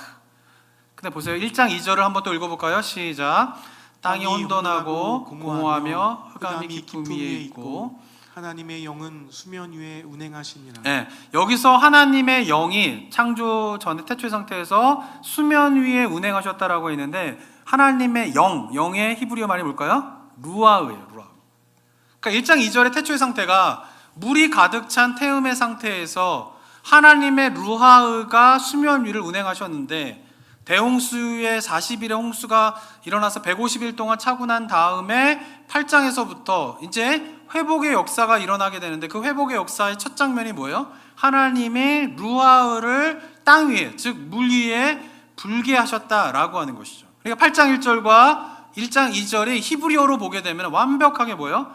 근데 보세요. 1장 2절을 한번 또 읽어볼까요? 시작. 땅이 혼돈하고 공허하며 흑암이 깊음 위에 있고 하나님의 영은 수면 위에 운행하시니라. 네, 여기서 하나님의 영이 창조 전에 태초의 상태에서 수면 위에 운행하셨다라고 했는데 하나님의 영의 히브리어 말이 뭘까요? 루아흐예요. 루아흐. 그러니까 1장 2절의 태초의 상태가 물이 가득 찬 태음의 상태에서 하나님의 루아흐가 수면 위를 운행하셨는데 대홍수의 40일의 홍수가 일어나서 150일 동안 차고 난 다음에 8장에서부터 이제 회복의 역사가 일어나게 되는데 그 회복의 역사의 첫 장면이 뭐예요? 하나님이 루아흐를 땅 위에, 즉 물 위에 불게 하셨다라고 하는 것이죠. 그러니까 8장 1절과 1장 2절이 히브리어로 보게 되면 완벽하게 뭐예요?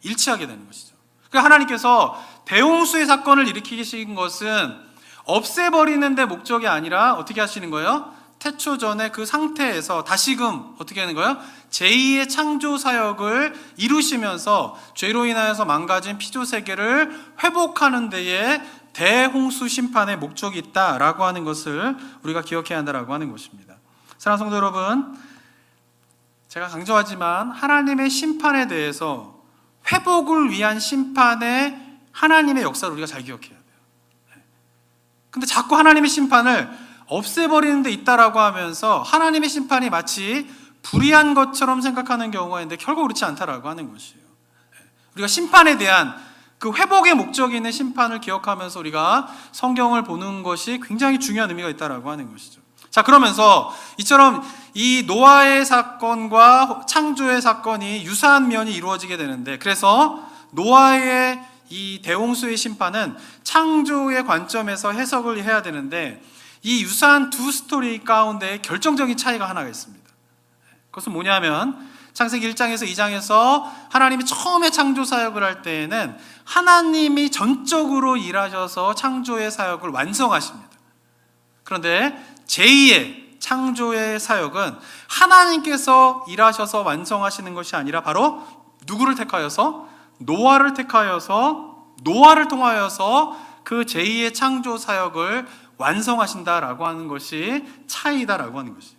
일치하게 되는 것이죠. 그러니까 하나님께서 대홍수의 사건을 일으키신 것은 없애버리는 데 목적이 아니라 어떻게 하시는 거예요? 태초 전에 그 상태에서 다시금 어떻게 하는 거예요? 제2의 창조 사역을 이루시면서 죄로 인하여서 망가진 피조 세계를 회복하는 데에 대홍수 심판의 목적이 있다라고 하는 것을 우리가 기억해야 한다라고 하는 것입니다. 사랑하는 성도 여러분, 제가 강조하지만 하나님의 심판에 대해서 회복을 위한 심판의 하나님의 역사를 우리가 잘 기억해야 돼요. 근데 자꾸 하나님의 심판을 없애버리는 데 있다라고 하면서 하나님의 심판이 마치 불의한 것처럼 생각하는 경우가 있는데 결국 그렇지 않다라고 하는 것이에요. 우리가 심판에 대한 그 회복의 목적이 있는 심판을 기억하면서 우리가 성경을 보는 것이 굉장히 중요한 의미가 있다라고 하는 것이죠. 자, 그러면서 이처럼 이 노아의 사건과 창조의 사건이 유사한 면이 이루어지게 되는데, 그래서 노아의 이 대홍수의 심판은 창조의 관점에서 해석을 해야 되는데 이 유사한 두 스토리 가운데 결정적인 차이가 하나가 있습니다. 그것은 뭐냐면 창세기 1장에서 2장에서 하나님이 처음에 창조 사역을 할 때에는 하나님이 전적으로 일하셔서 창조의 사역을 완성하십니다. 그런데 제2의 창조의 사역은 하나님께서 일하셔서 완성하시는 것이 아니라 바로 누구를 택하여서? 노아를 택하여서 노아를 통하여서 그 제2의 창조 사역을 완성하신다라고 하는 것이 차이다라고 하는 것이에요.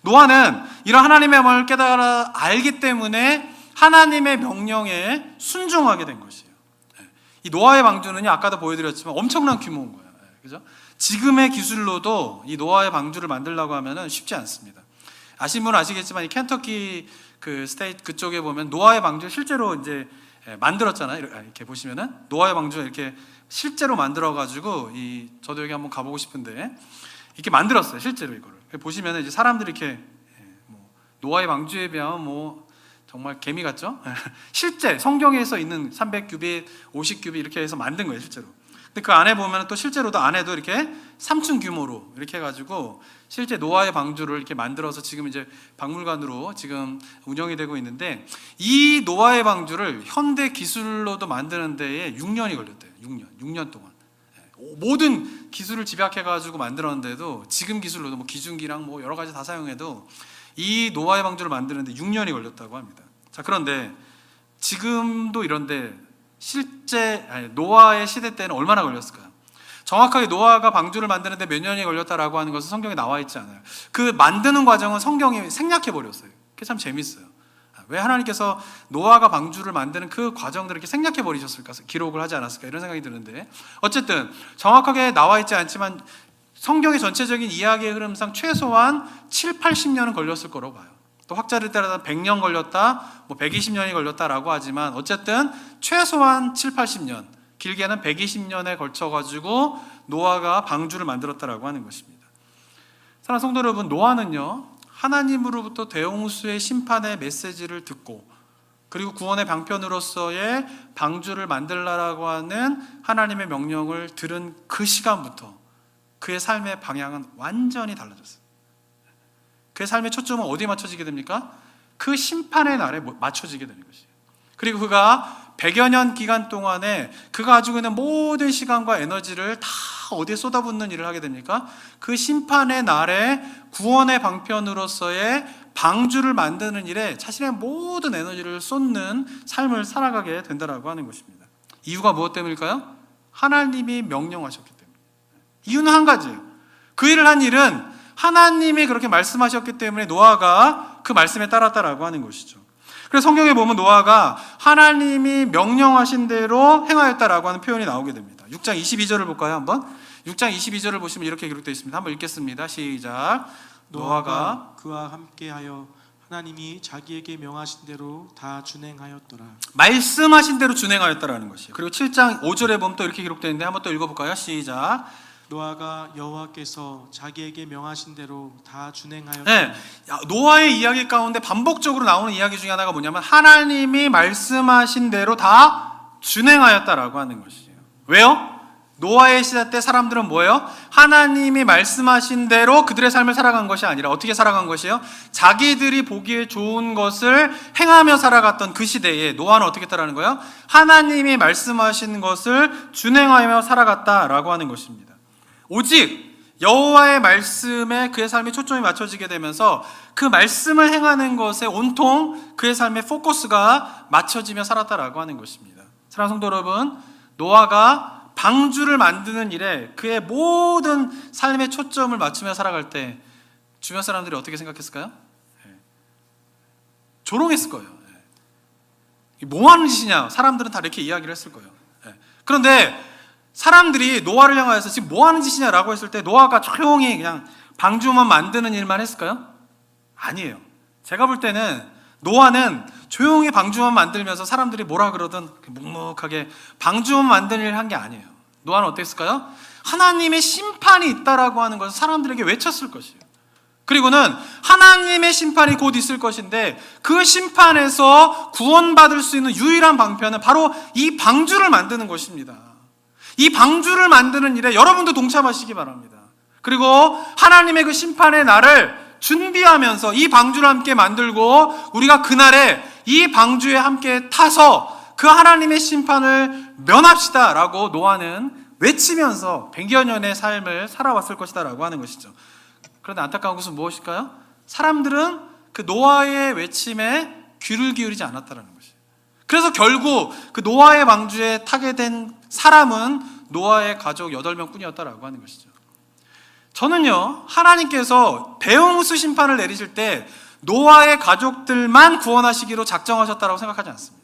노아는 이런 하나님의 마음을 깨달아 알기 때문에 하나님의 명령에 순종하게 된 것이에요. 이 노아의 방주는요, 아까도 보여드렸지만 엄청난 규모인 거예요. 그죠? 지금의 기술로도 이 노아의 방주를 만들려고 하면은 쉽지 않습니다. 아시는 분은 아시겠지만 이 켄터키 그 스테이트 그쪽에 보면 노아의 방주 실제로 이제 만들었잖아요. 이렇게 보시면은 노아의 방주가 이렇게 실제로 만들어가지고 저도 여기 한번 가보고 싶은데 이렇게 만들었어요. 실제로 이거를 보시면은 이제 사람들이 이렇게 노아의 방주에 비하면 정말 개미 같죠? 실제 성경에서 있는 300규빗, 50규빗 이렇게 해서 만든 거예요, 실제로. 근데 그 안에 보면 또 실제로도 안에도 이렇게 3층 규모로 이렇게 해가지고 실제 노아의 방주를 이렇게 만들어서 지금 이제 박물관으로 지금 운영이 되고 있는데 이 노아의 방주를 현대 기술로도 만드는 데에 6년이 걸렸대요. 6년 동안. 모든 기술을 집약해가지고 만들었는데도 지금 기술로도 기중기랑 여러 가지 다 사용해도 이 노아의 방주를 만드는데 6년이 걸렸다고 합니다. 자, 그런데 지금도 이런데 실제 노아의 시대 때는 얼마나 걸렸을까요? 정확하게 노아가 방주를 만드는데 몇 년이 걸렸다라고 하는 것은 성경에 나와 있지 않아요. 그 만드는 과정은 성경이 생략해 버렸어요. 그게 참 재밌어요. 왜 하나님께서 노아가 방주를 만드는 그 과정들을 이렇게 생략해 버리셨을까? 기록을 하지 않았을까? 이런 생각이 드는데 어쨌든 정확하게 나와 있지 않지만 성경의 전체적인 이야기의 흐름상 최소한 7, 80년은 걸렸을 거라고 봐요. 또 학자들 따라 100년 걸렸다, 120년이 걸렸다라고 하지만 어쨌든 최소한 7, 80년, 길게는 120년에 걸쳐가지고 노아가 방주를 만들었다라고 하는 것입니다. 사랑하는 성도 여러분, 노아는요 하나님으로부터 대홍수의 심판의 메시지를 듣고 그리고 구원의 방편으로서의 방주를 만들라라고 하는 하나님의 명령을 들은 그 시간부터 그의 삶의 방향은 완전히 달라졌어요. 그의 삶의 초점은 어디에 맞춰지게 됩니까? 그 심판의 날에 맞춰지게 되는 것이에요. 그리고 그가 100여 년 기간 동안에 그가 가지고 있는 모든 시간과 에너지를 다 어디에 쏟아붓는 일을 하게 됩니까? 그 심판의 날에 구원의 방편으로서의 방주를 만드는 일에 자신의 모든 에너지를 쏟는 삶을 살아가게 된다라고 하는 것입니다. 이유가 무엇 때문일까요? 하나님이 명령하셨기 때문에. 이유는 한 가지예요. 그 일을 한 일은 하나님이 그렇게 말씀하셨기 때문에 노아가 그 말씀에 따랐다라고 하는 것이죠. 그래서 성경에 보면 노아가 하나님이 명령하신 대로 행하였다라고 하는 표현이 나오게 됩니다. 6장 22절을 볼까요? 한번 6장 22절을 보시면 이렇게 기록되어 있습니다. 한번 읽겠습니다. 시작. 노아가 그와 함께하여 하나님이 자기에게 명하신 대로 다 준행하였더라. 말씀하신 대로 준행하였다라는 것이에요. 그리고 7장 5절에 보면 또 이렇게 기록되어 있는데 한번 또 읽어볼까요? 시작. 노아가 여호와께서 자기에게 명하신 대로 다 준행하였더라. 네, 노아의 이야기 가운데 반복적으로 나오는 이야기 중에 하나가 뭐냐면 하나님이 말씀하신 대로 다 준행하였다라고 하는 것이에요. 왜요? 노아의 시대 때 사람들은 뭐예요? 하나님이 말씀하신 대로 그들의 삶을 살아간 것이 아니라 어떻게 살아간 것이에요? 자기들이 보기에 좋은 것을 행하며 살아갔던 그 시대에 노아는 어떻게 했다라는 거예요? 하나님이 말씀하신 것을 준행하며 살아갔다라고 하는 것입니다. 오직 여호와의 말씀에 그의 삶이 초점이 맞춰지게 되면서 그 말씀을 행하는 것에 온통 그의 삶의 포커스가 맞춰지며 살았다라고 하는 것입니다. 사랑하는 성도 여러분, 노아가 방주를 만드는 일에 그의 모든 삶의 초점을 맞추며 살아갈 때 주변 사람들이 어떻게 생각했을까요? 조롱했을 거예요. 뭐 하는 짓이냐? 사람들은 다 이렇게 이야기를 했을 거예요. 그런데 사람들이 노아를 향하여서 지금 뭐 하는 짓이냐라고 했을 때 노아가 조용히 그냥 방주만 만드는 일만 했을까요? 아니에요. 제가 볼 때는 노아는 조용히 방주만 만들면서 사람들이 뭐라 그러든 묵묵하게 방주만 만드는 일을 한 게 아니에요. 노아는 어땠을까요? 하나님의 심판이 있다라고 하는 것을 사람들에게 외쳤을 것이에요. 그리고는 하나님의 심판이 곧 있을 것인데 그 심판에서 구원받을 수 있는 유일한 방편은 바로 이 방주를 만드는 것입니다. 이 방주를 만드는 일에 여러분도 동참하시기 바랍니다. 그리고 하나님의 그 심판의 날을 준비하면서 이 방주를 함께 만들고 우리가 그날에 이 방주에 함께 타서 그 하나님의 심판을 면합시다 라고 노아는 외치면서 100여 년의 삶을 살아왔을 것이다 라고 하는 것이죠. 그런데 안타까운 것은 무엇일까요? 사람들은 그 노아의 외침에 귀를 기울이지 않았다는 것이에요. 그래서 결국 그 노아의 방주에 타게 된 사람은 노아의 가족 8명 뿐이었다라고 하는 것이죠. 저는요, 하나님께서 대홍수 심판을 내리실 때 노아의 가족들만 구원하시기로 작정하셨다고 생각하지 않습니다.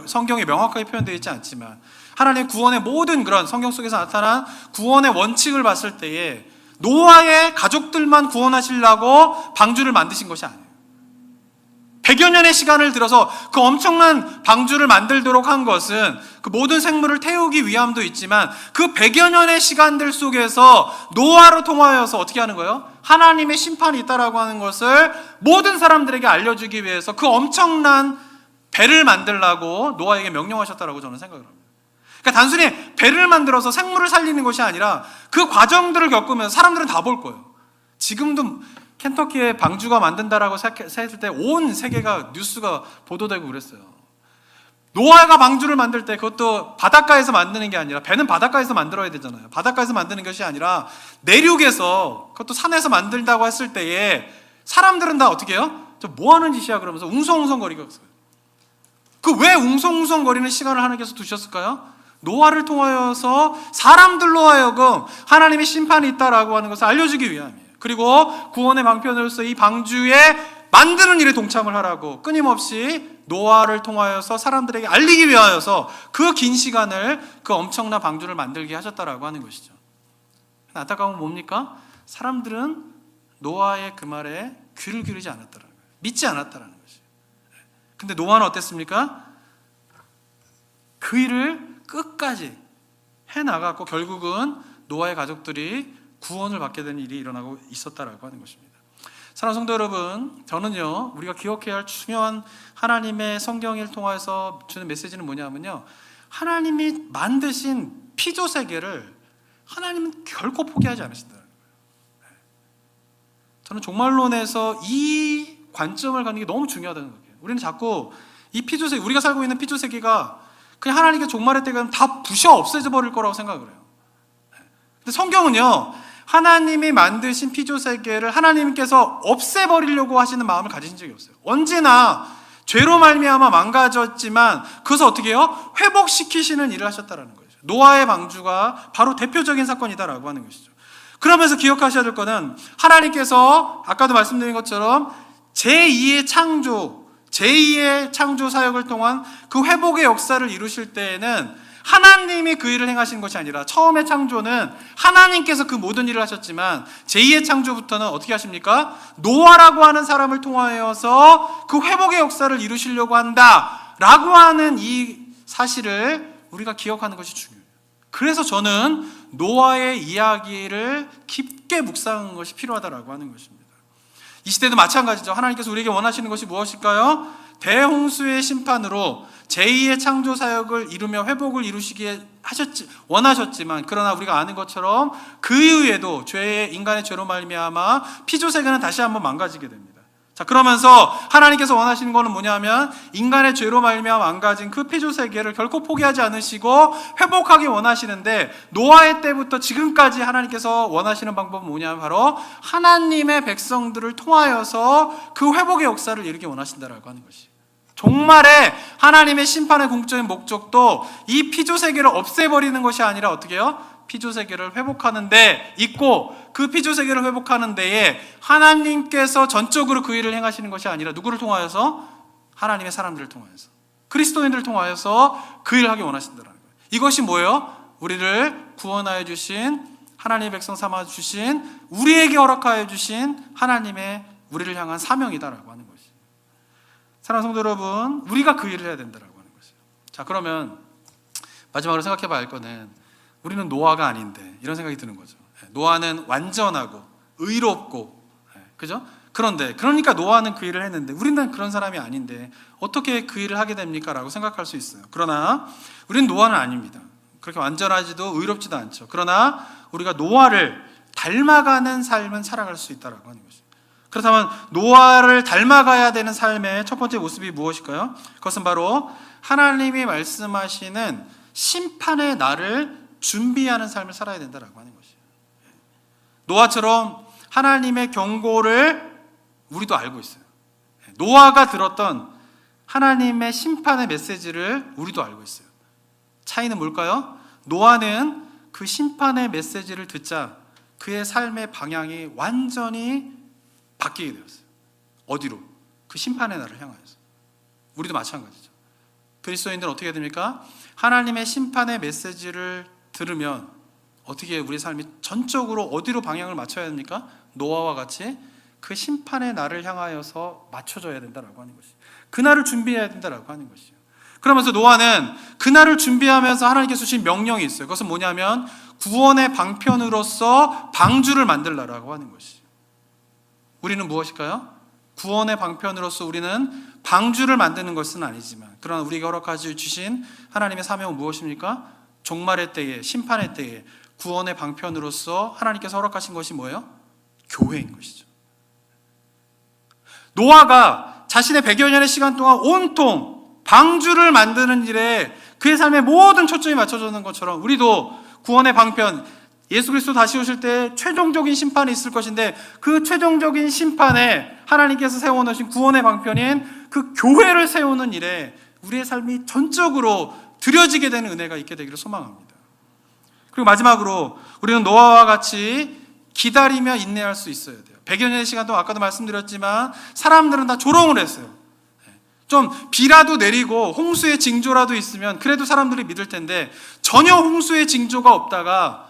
성경에 명확하게 표현되어 있지 않지만 하나님의 구원의 모든 그런 성경 속에서 나타난 구원의 원칙을 봤을 때에 노아의 가족들만 구원하시려고 방주를 만드신 것이 아니에요. 100여 년의 시간을 들어서 그 엄청난 방주를 만들도록 한 것은 그 모든 생물을 태우기 위함도 있지만 그 100여 년의 시간들 속에서 노아로 통하여서 어떻게 하는 거예요? 하나님의 심판이 있다라고 하는 것을 모든 사람들에게 알려주기 위해서 그 엄청난 배를 만들라고 노아에게 명령하셨다라고 저는 생각을 합니다. 그러니까 단순히 배를 만들어서 생물을 살리는 것이 아니라 그 과정들을 겪으면서 사람들은 다 볼 거예요. 지금도 켄터키에 방주가 만든다라고 했을 때 온 세계가 뉴스가 보도되고 그랬어요. 노아가 방주를 만들 때 그것도 바닷가에서 만드는 게 아니라 배는 바닷가에서 만들어야 되잖아요. 바닷가에서 만드는 것이 아니라 내륙에서 그것도 산에서 만든다고 했을 때에 사람들은 다 어떻게 해요? 저 뭐 하는 짓이야 그러면서 웅성웅성거리고 있어요. 그 왜 웅성웅성거리는 시간을 하나님께서 두셨을까요? 노아를 통하여서 사람들로 하여금 하나님의 심판이 있다라고 하는 것을 알려주기 위함이에요. 그리고 구원의 방편으로서 이 방주에 만드는 일에 동참을 하라고 끊임없이 노아를 통하여서 사람들에게 알리기 위하여서 그 긴 시간을 그 엄청난 방주를 만들게 하셨다라고 하는 것이죠. 안타까운 건 뭡니까? 사람들은 노아의 그 말에 귀를 기울이지 않았다라는 거예요. 믿지 않았다라는 것이에요. 근데 노아는 어땠습니까? 그 일을 끝까지 해나갔고 결국은 노아의 가족들이 구원을 받게 되는 일이 일어나고 있었다라고 하는 것입니다. 사랑하는 성도 여러분, 저는요 우리가 기억해야 할 중요한 하나님의 성경을 통해서 주는 메시지는 뭐냐면요, 하나님이 만드신 피조 세계를 하나님은 결코 포기하지 않으신다는 거예요. 저는 종말론에서 이 관점을 갖는 게 너무 중요하다는 거예요. 우리는 자꾸 이 피조 세계, 우리가 살고 있는 피조 세계가 그냥 하나님께 종말의 때가 되면 다 부셔 없애져 버릴 거라고 생각을 해요. 근데 성경은요, 하나님이 만드신 피조 세계를 하나님께서 없애버리려고 하시는 마음을 가지신 적이 없어요. 언제나 죄로 말미암아 망가졌지만 그것을 어떻게 해요? 회복시키시는 일을 하셨다라는 거죠. 노아의 방주가 바로 대표적인 사건이다라고 하는 것이죠. 그러면서 기억하셔야 될 것은 하나님께서 아까도 말씀드린 것처럼 제2의 창조, 제2의 창조 사역을 통한 그 회복의 역사를 이루실 때에는 하나님이 그 일을 행하시는 것이 아니라, 처음의 창조는 하나님께서 그 모든 일을 하셨지만 제2의 창조부터는 어떻게 하십니까? 노아라고 하는 사람을 통하여서 그 회복의 역사를 이루시려고 한다라고 하는 이 사실을 우리가 기억하는 것이 중요해요. 그래서 저는 노아의 이야기를 깊게 묵상하는 것이 필요하다라고 하는 것입니다. 이 시대도 마찬가지죠. 하나님께서 우리에게 원하시는 것이 무엇일까요? 대홍수의 심판으로 제2의 창조 사역을 이루며 회복을 이루시기에 원하셨지만, 그러나 우리가 아는 것처럼 그 이후에도 인간의 죄로 말미암아 피조세계는 다시 한번 망가지게 됩니다. 자, 그러면서 하나님께서 원하시는 것은 뭐냐면, 인간의 죄로 말미암아 망가진 그 피조세계를 결코 포기하지 않으시고 회복하기 원하시는데, 노아의 때부터 지금까지 하나님께서 원하시는 방법은 뭐냐면 바로 하나님의 백성들을 통하여서 그 회복의 역사를 이루기 원하신다라고 하는 것이에요. 종말에 하나님의 심판의 궁극적인 목적도 이 피조세계를 없애버리는 것이 아니라 어떻게 해요? 피조세계를 회복하는 데 있고, 그 피조세계를 회복하는 데에 하나님께서 전적으로 그 일을 행하시는 것이 아니라 누구를 통하여서? 하나님의 사람들을 통하여서, 그리스도인들을 통하여서 그 일을 하기 원하신다는 거예요. 이것이 뭐예요? 우리를 구원하여 주신, 하나님의 백성 삼아 주신, 우리에게 허락하여 주신 하나님의 우리를 향한 사명이다라고 하는 것이에요. 사랑하는 성도 여러분, 우리가 그 일을 해야 된다라고 하는 것이에요. 자, 그러면 마지막으로 생각해 봐야 할 거는, 우리는 노아가 아닌데, 이런 생각이 드는 거죠. 노아는 완전하고 의롭고, 그죠? 그러니까 노아는 그 일을 했는데 우리는 그런 사람이 아닌데 어떻게 그 일을 하게 됩니까? 라고 생각할 수 있어요. 그러나 우리는 노아는 아닙니다. 그렇게 완전하지도 의롭지도 않죠. 그러나 우리가 노아를 닮아가는 삶은 살아갈 수 있다라고 하는 것이죠. 그렇다면 노아를 닮아가야 되는 삶의 첫 번째 모습이 무엇일까요? 그것은 바로 하나님이 말씀하시는 심판의 날을 준비하는 삶을 살아야 된다라고 하는 것이에요. 노아처럼 하나님의 경고를 우리도 알고 있어요. 노아가 들었던 하나님의 심판의 메시지를 우리도 알고 있어요. 차이는 뭘까요? 노아는 그 심판의 메시지를 듣자 그의 삶의 방향이 완전히 바뀌게 되었어요. 어디로? 그 심판의 날을 향하여서. 우리도 마찬가지죠. 그리스도인들은 어떻게 됩니까? 하나님의 심판의 메시지를 들으면 어떻게 우리 삶이 전적으로 어디로 방향을 맞춰야 됩니까? 노아와 같이 그 심판의 날을 향하여서 맞춰져야 된다라고 하는 것이에요. 그날을 준비해야 된다라고 하는 것이에요. 그러면서 노아는 그날을 준비하면서 하나님께서 주신 명령이 있어요. 그것은 뭐냐면 구원의 방편으로서 방주를 만들라라고 하는 것이에요. 우리는 무엇일까요? 구원의 방편으로서 우리는 방주를 만드는 것은 아니지만, 그러나 우리가 허락하시 주신 하나님의 사명은 무엇입니까? 종말의 때에, 심판의 때에 구원의 방편으로서 하나님께서 허락하신 것이 뭐예요? 교회인 것이죠. 노아가 자신의 100여 년의 시간 동안 온통 방주를 만드는 일에 그의 삶의 모든 초점이 맞춰지는 것처럼 우리도 구원의 방편, 예수 그리스도 다시 오실 때 최종적인 심판이 있을 것인데, 그 최종적인 심판에 하나님께서 세워놓으신 구원의 방편인 그 교회를 세우는 일에 우리의 삶이 전적으로 드려지게 되는 은혜가 있게 되기를 소망합니다. 그리고 마지막으로 우리는 노아와 같이 기다리며 인내할 수 있어야 돼요. 100여 년의 시간 동안 아까도 말씀드렸지만 사람들은 다 조롱을 했어요. 좀 비라도 내리고 홍수의 징조라도 있으면 그래도 사람들이 믿을 텐데, 전혀 홍수의 징조가 없다가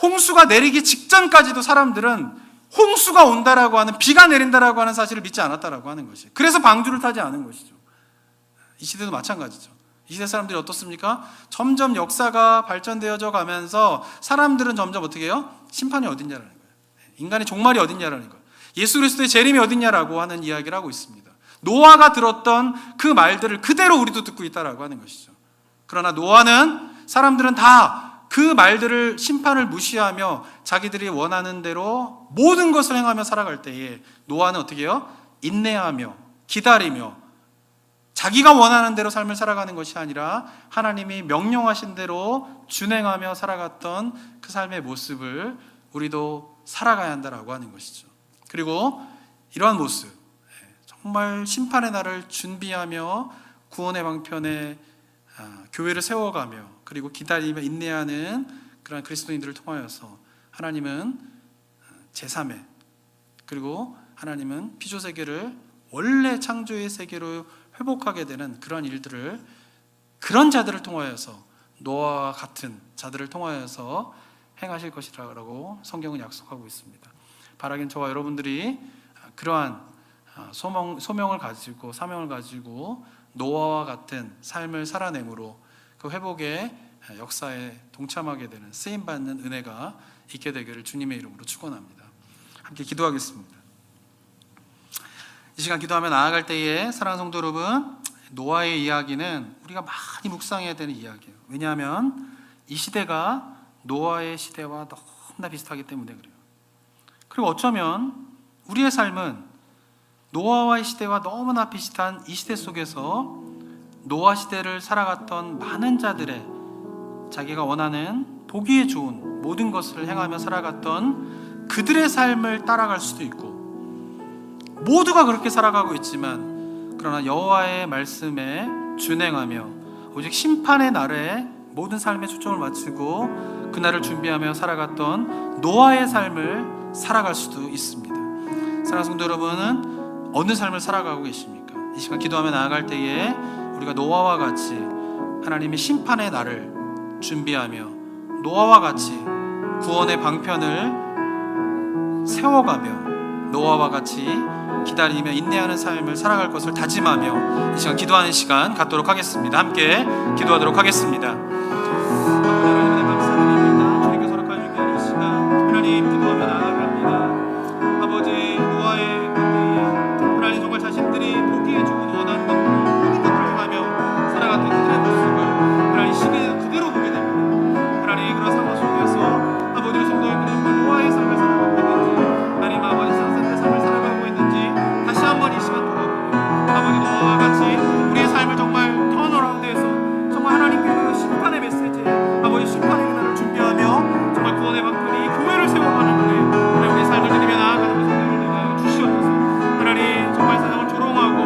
홍수가 내리기 직전까지도 사람들은 홍수가 온다라고 하는, 비가 내린다라고 하는 사실을 믿지 않았다라고 하는 것이에요. 그래서 방주를 타지 않은 것이죠. 이 시대도 마찬가지죠. 이 시대 사람들이 어떻습니까? 점점 역사가 발전되어져 가면서 사람들은 점점 어떻게 해요? 심판이 어딨냐라는 거예요. 인간의 종말이 어딨냐라는 거예요. 예수 그리스도의 재림이 어딨냐라고 하는 이야기를 하고 있습니다. 노아가 들었던 그 말들을 그대로 우리도 듣고 있다라고 하는 것이죠. 그러나 노아는, 사람들은 다 그 말들을, 심판을 무시하며 자기들이 원하는 대로 모든 것을 행하며 살아갈 때에 노아는 어떻게 해요? 인내하며 기다리며 자기가 원하는 대로 삶을 살아가는 것이 아니라 하나님이 명령하신 대로 준행하며 살아갔던 그 삶의 모습을 우리도 살아가야 한다라고 하는 것이죠. 그리고 이러한 모습, 정말 심판의 날을 준비하며 구원의 방편에 교회를 세워가며 그리고 기다리며 인내하는 그런 그리스도인들을 통하여서 하나님은 제3의, 그리고 하나님은 피조세계를 원래 창조의 세계로 회복하게 되는 그런 일들을, 그런 자들을 통하여서, 노아와 같은 자들을 통하여서 행하실 것이라고 성경은 약속하고 있습니다. 바라긴 저와 여러분들이 그러한 소명을 가지고, 사명을 가지고 노아와 같은 삶을 살아내므로 그 회복의 역사에 동참하게 되는, 쓰임받는 은혜가 있게 되기를 주님의 이름으로 축원합니다. 함께 기도하겠습니다. 이 시간 기도하며 나아갈 때에 사랑하는 성도 여러분, 노아의 이야기는 우리가 많이 묵상해야 되는 이야기예요. 왜냐하면 이 시대가 노아의 시대와 너무나 비슷하기 때문에 그래요. 그리고 어쩌면 우리의 삶은 노아와의 시대와 너무나 비슷한 이 시대 속에서 노아 시대를 살아갔던 많은 자들의 자기가 원하는 보기에 좋은 모든 것을 행하며 살아갔던 그들의 삶을 따라갈 수도 있고, 모두가 그렇게 살아가고 있지만 그러나 여호와의 말씀에 준행하며 오직 심판의 날에 모든 삶에 초점을 맞추고 그날을 준비하며 살아갔던 노아의 삶을 살아갈 수도 있습니다. 사랑하는 성도 여러분은 어느 삶을 살아가고 계십니까? 이 시간 기도하며 나아갈 때에 우리가 노아와 같이 하나님의 심판의 날을 준비하며 노아와 같이 구원의 방편을 세워가며 노아와 같이 기다리며 인내하는 삶을 살아갈 것을 다짐하며 이 시간 기도하는 시간 갖도록 하겠습니다. 함께 기도하도록 하겠습니다. 아버지 하나님, 감사드립니다. 주님께서 허락하신 귀한 이 시간 하나님 기도하며 나아갑니다. 아버지, 노아의 하나님 정말 자신들이 보기에 좋은 원하는 모든 것들을 행하며 살아갔던 그들의 모습을 하나님 시계에서 그대로 보게 됩니다. 하나님, 그런 상황 속에서 아버지 성도님들이 정말 노아의 삶을 살아가고 있는지, 하나님 아버지 선생님의 삶을 살아가고 있는지 다시 한번 이 시간 돌아보며 아버지 노아와 같이 우리의 삶을 정말 턴어라운드해서 정말 하나님께 그 심판의 메시지, 아버지 심판의 그날을 준비하며 정말 구원의 방편이 교회를 세워가는 은혜, 하나님 우리의 삶을 드리며 나아가는 그 성도님들 주시옵소서. 하나님 정말 세상을 조롱하고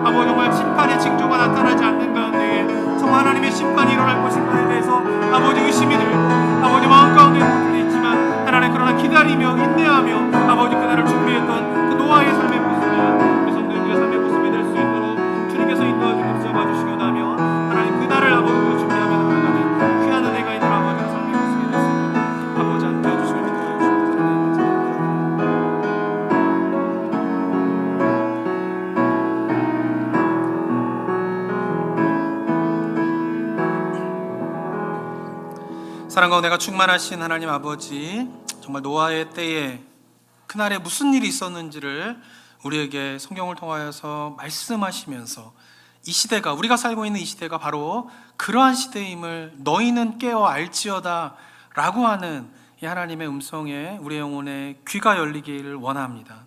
아버지 정말 심판의 징조가 나타나지 않는 가운데에 정말 하나님의 심판이 일어날 것인가에 대해서 아버지 의심이 들고 아버지 마음 가운데 모든 있지만 하나님 그러나 기다리며 인내하며 아버지 그날을 준비했던 그 노아의 삶의 모습이 우리 성도님들의 삶의 모습이 될 수 있도록 주님께서 인도하시고 붙잡아 주시고나며 하나님 그날을 아버지로 준비하며 나아가는 귀한 은혜가 있는 아버지의 삶의 모습이 될 수 있도록 아버지 함께 해주시고 인도해 주시옵소서. 사랑과 은혜가 충만하신 하나님 아버지, 정말 노아의 때에 그날에 무슨 일이 있었는지를 우리에게 성경을 통하여서 말씀하시면서 이 시대가, 우리가 살고 있는 이 시대가 바로 그러한 시대임을 너희는 깨어 알지어다 라고 하는 이 하나님의 음성에 우리의 영혼에 귀가 열리기를 원합니다.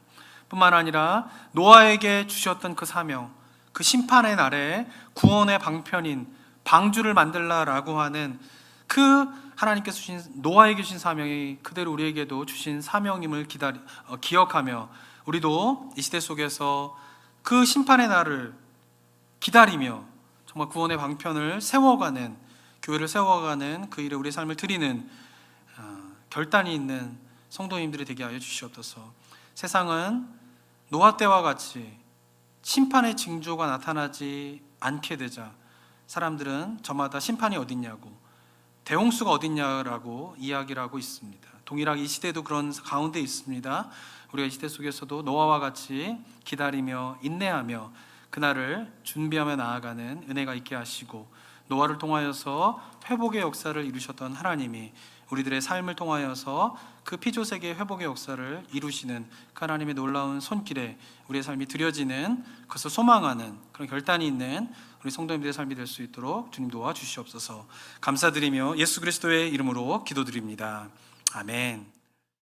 뿐만 아니라 노아에게 주셨던 그 사명, 그 심판의 날에 구원의 방편인 방주를 만들라라고 하는 그 하나님께서 주신 노아에게 주신 사명이 그대로 우리에게도 주신 사명임을 기억하며 우리도 이 시대 속에서 그 심판의 날을 기다리며 정말 구원의 방편을 세워가는, 교회를 세워가는 그 일에 우리의 삶을 드리는 결단이 있는 성도님들이 되게 하여 주시옵소서. 세상은 노아 때와 같이 심판의 징조가 나타나지 않게 되자 사람들은 저마다 심판이 어딨냐고, 대홍수가 어딨냐라고 이야기를 하고 있습니다. 동일하게 이 시대도 그런 가운데 있습니다. 우리가 이 시대 속에서도 노아와 같이 기다리며 인내하며 그날을 준비하며 나아가는 은혜가 있게 하시고, 노아를 통하여서 회복의 역사를 이루셨던 하나님이 우리들의 삶을 통하여서 그 피조세계의 회복의 역사를 이루시는 그 하나님의 놀라운 손길에 우리의 삶이 드려지는, 그것을 소망하는 그런 결단이 있는 우리 성도님들의 삶이 될 수 있도록 주님 도와주시옵소서. 감사드리며 예수 그리스도의 이름으로 기도드립니다. 아멘.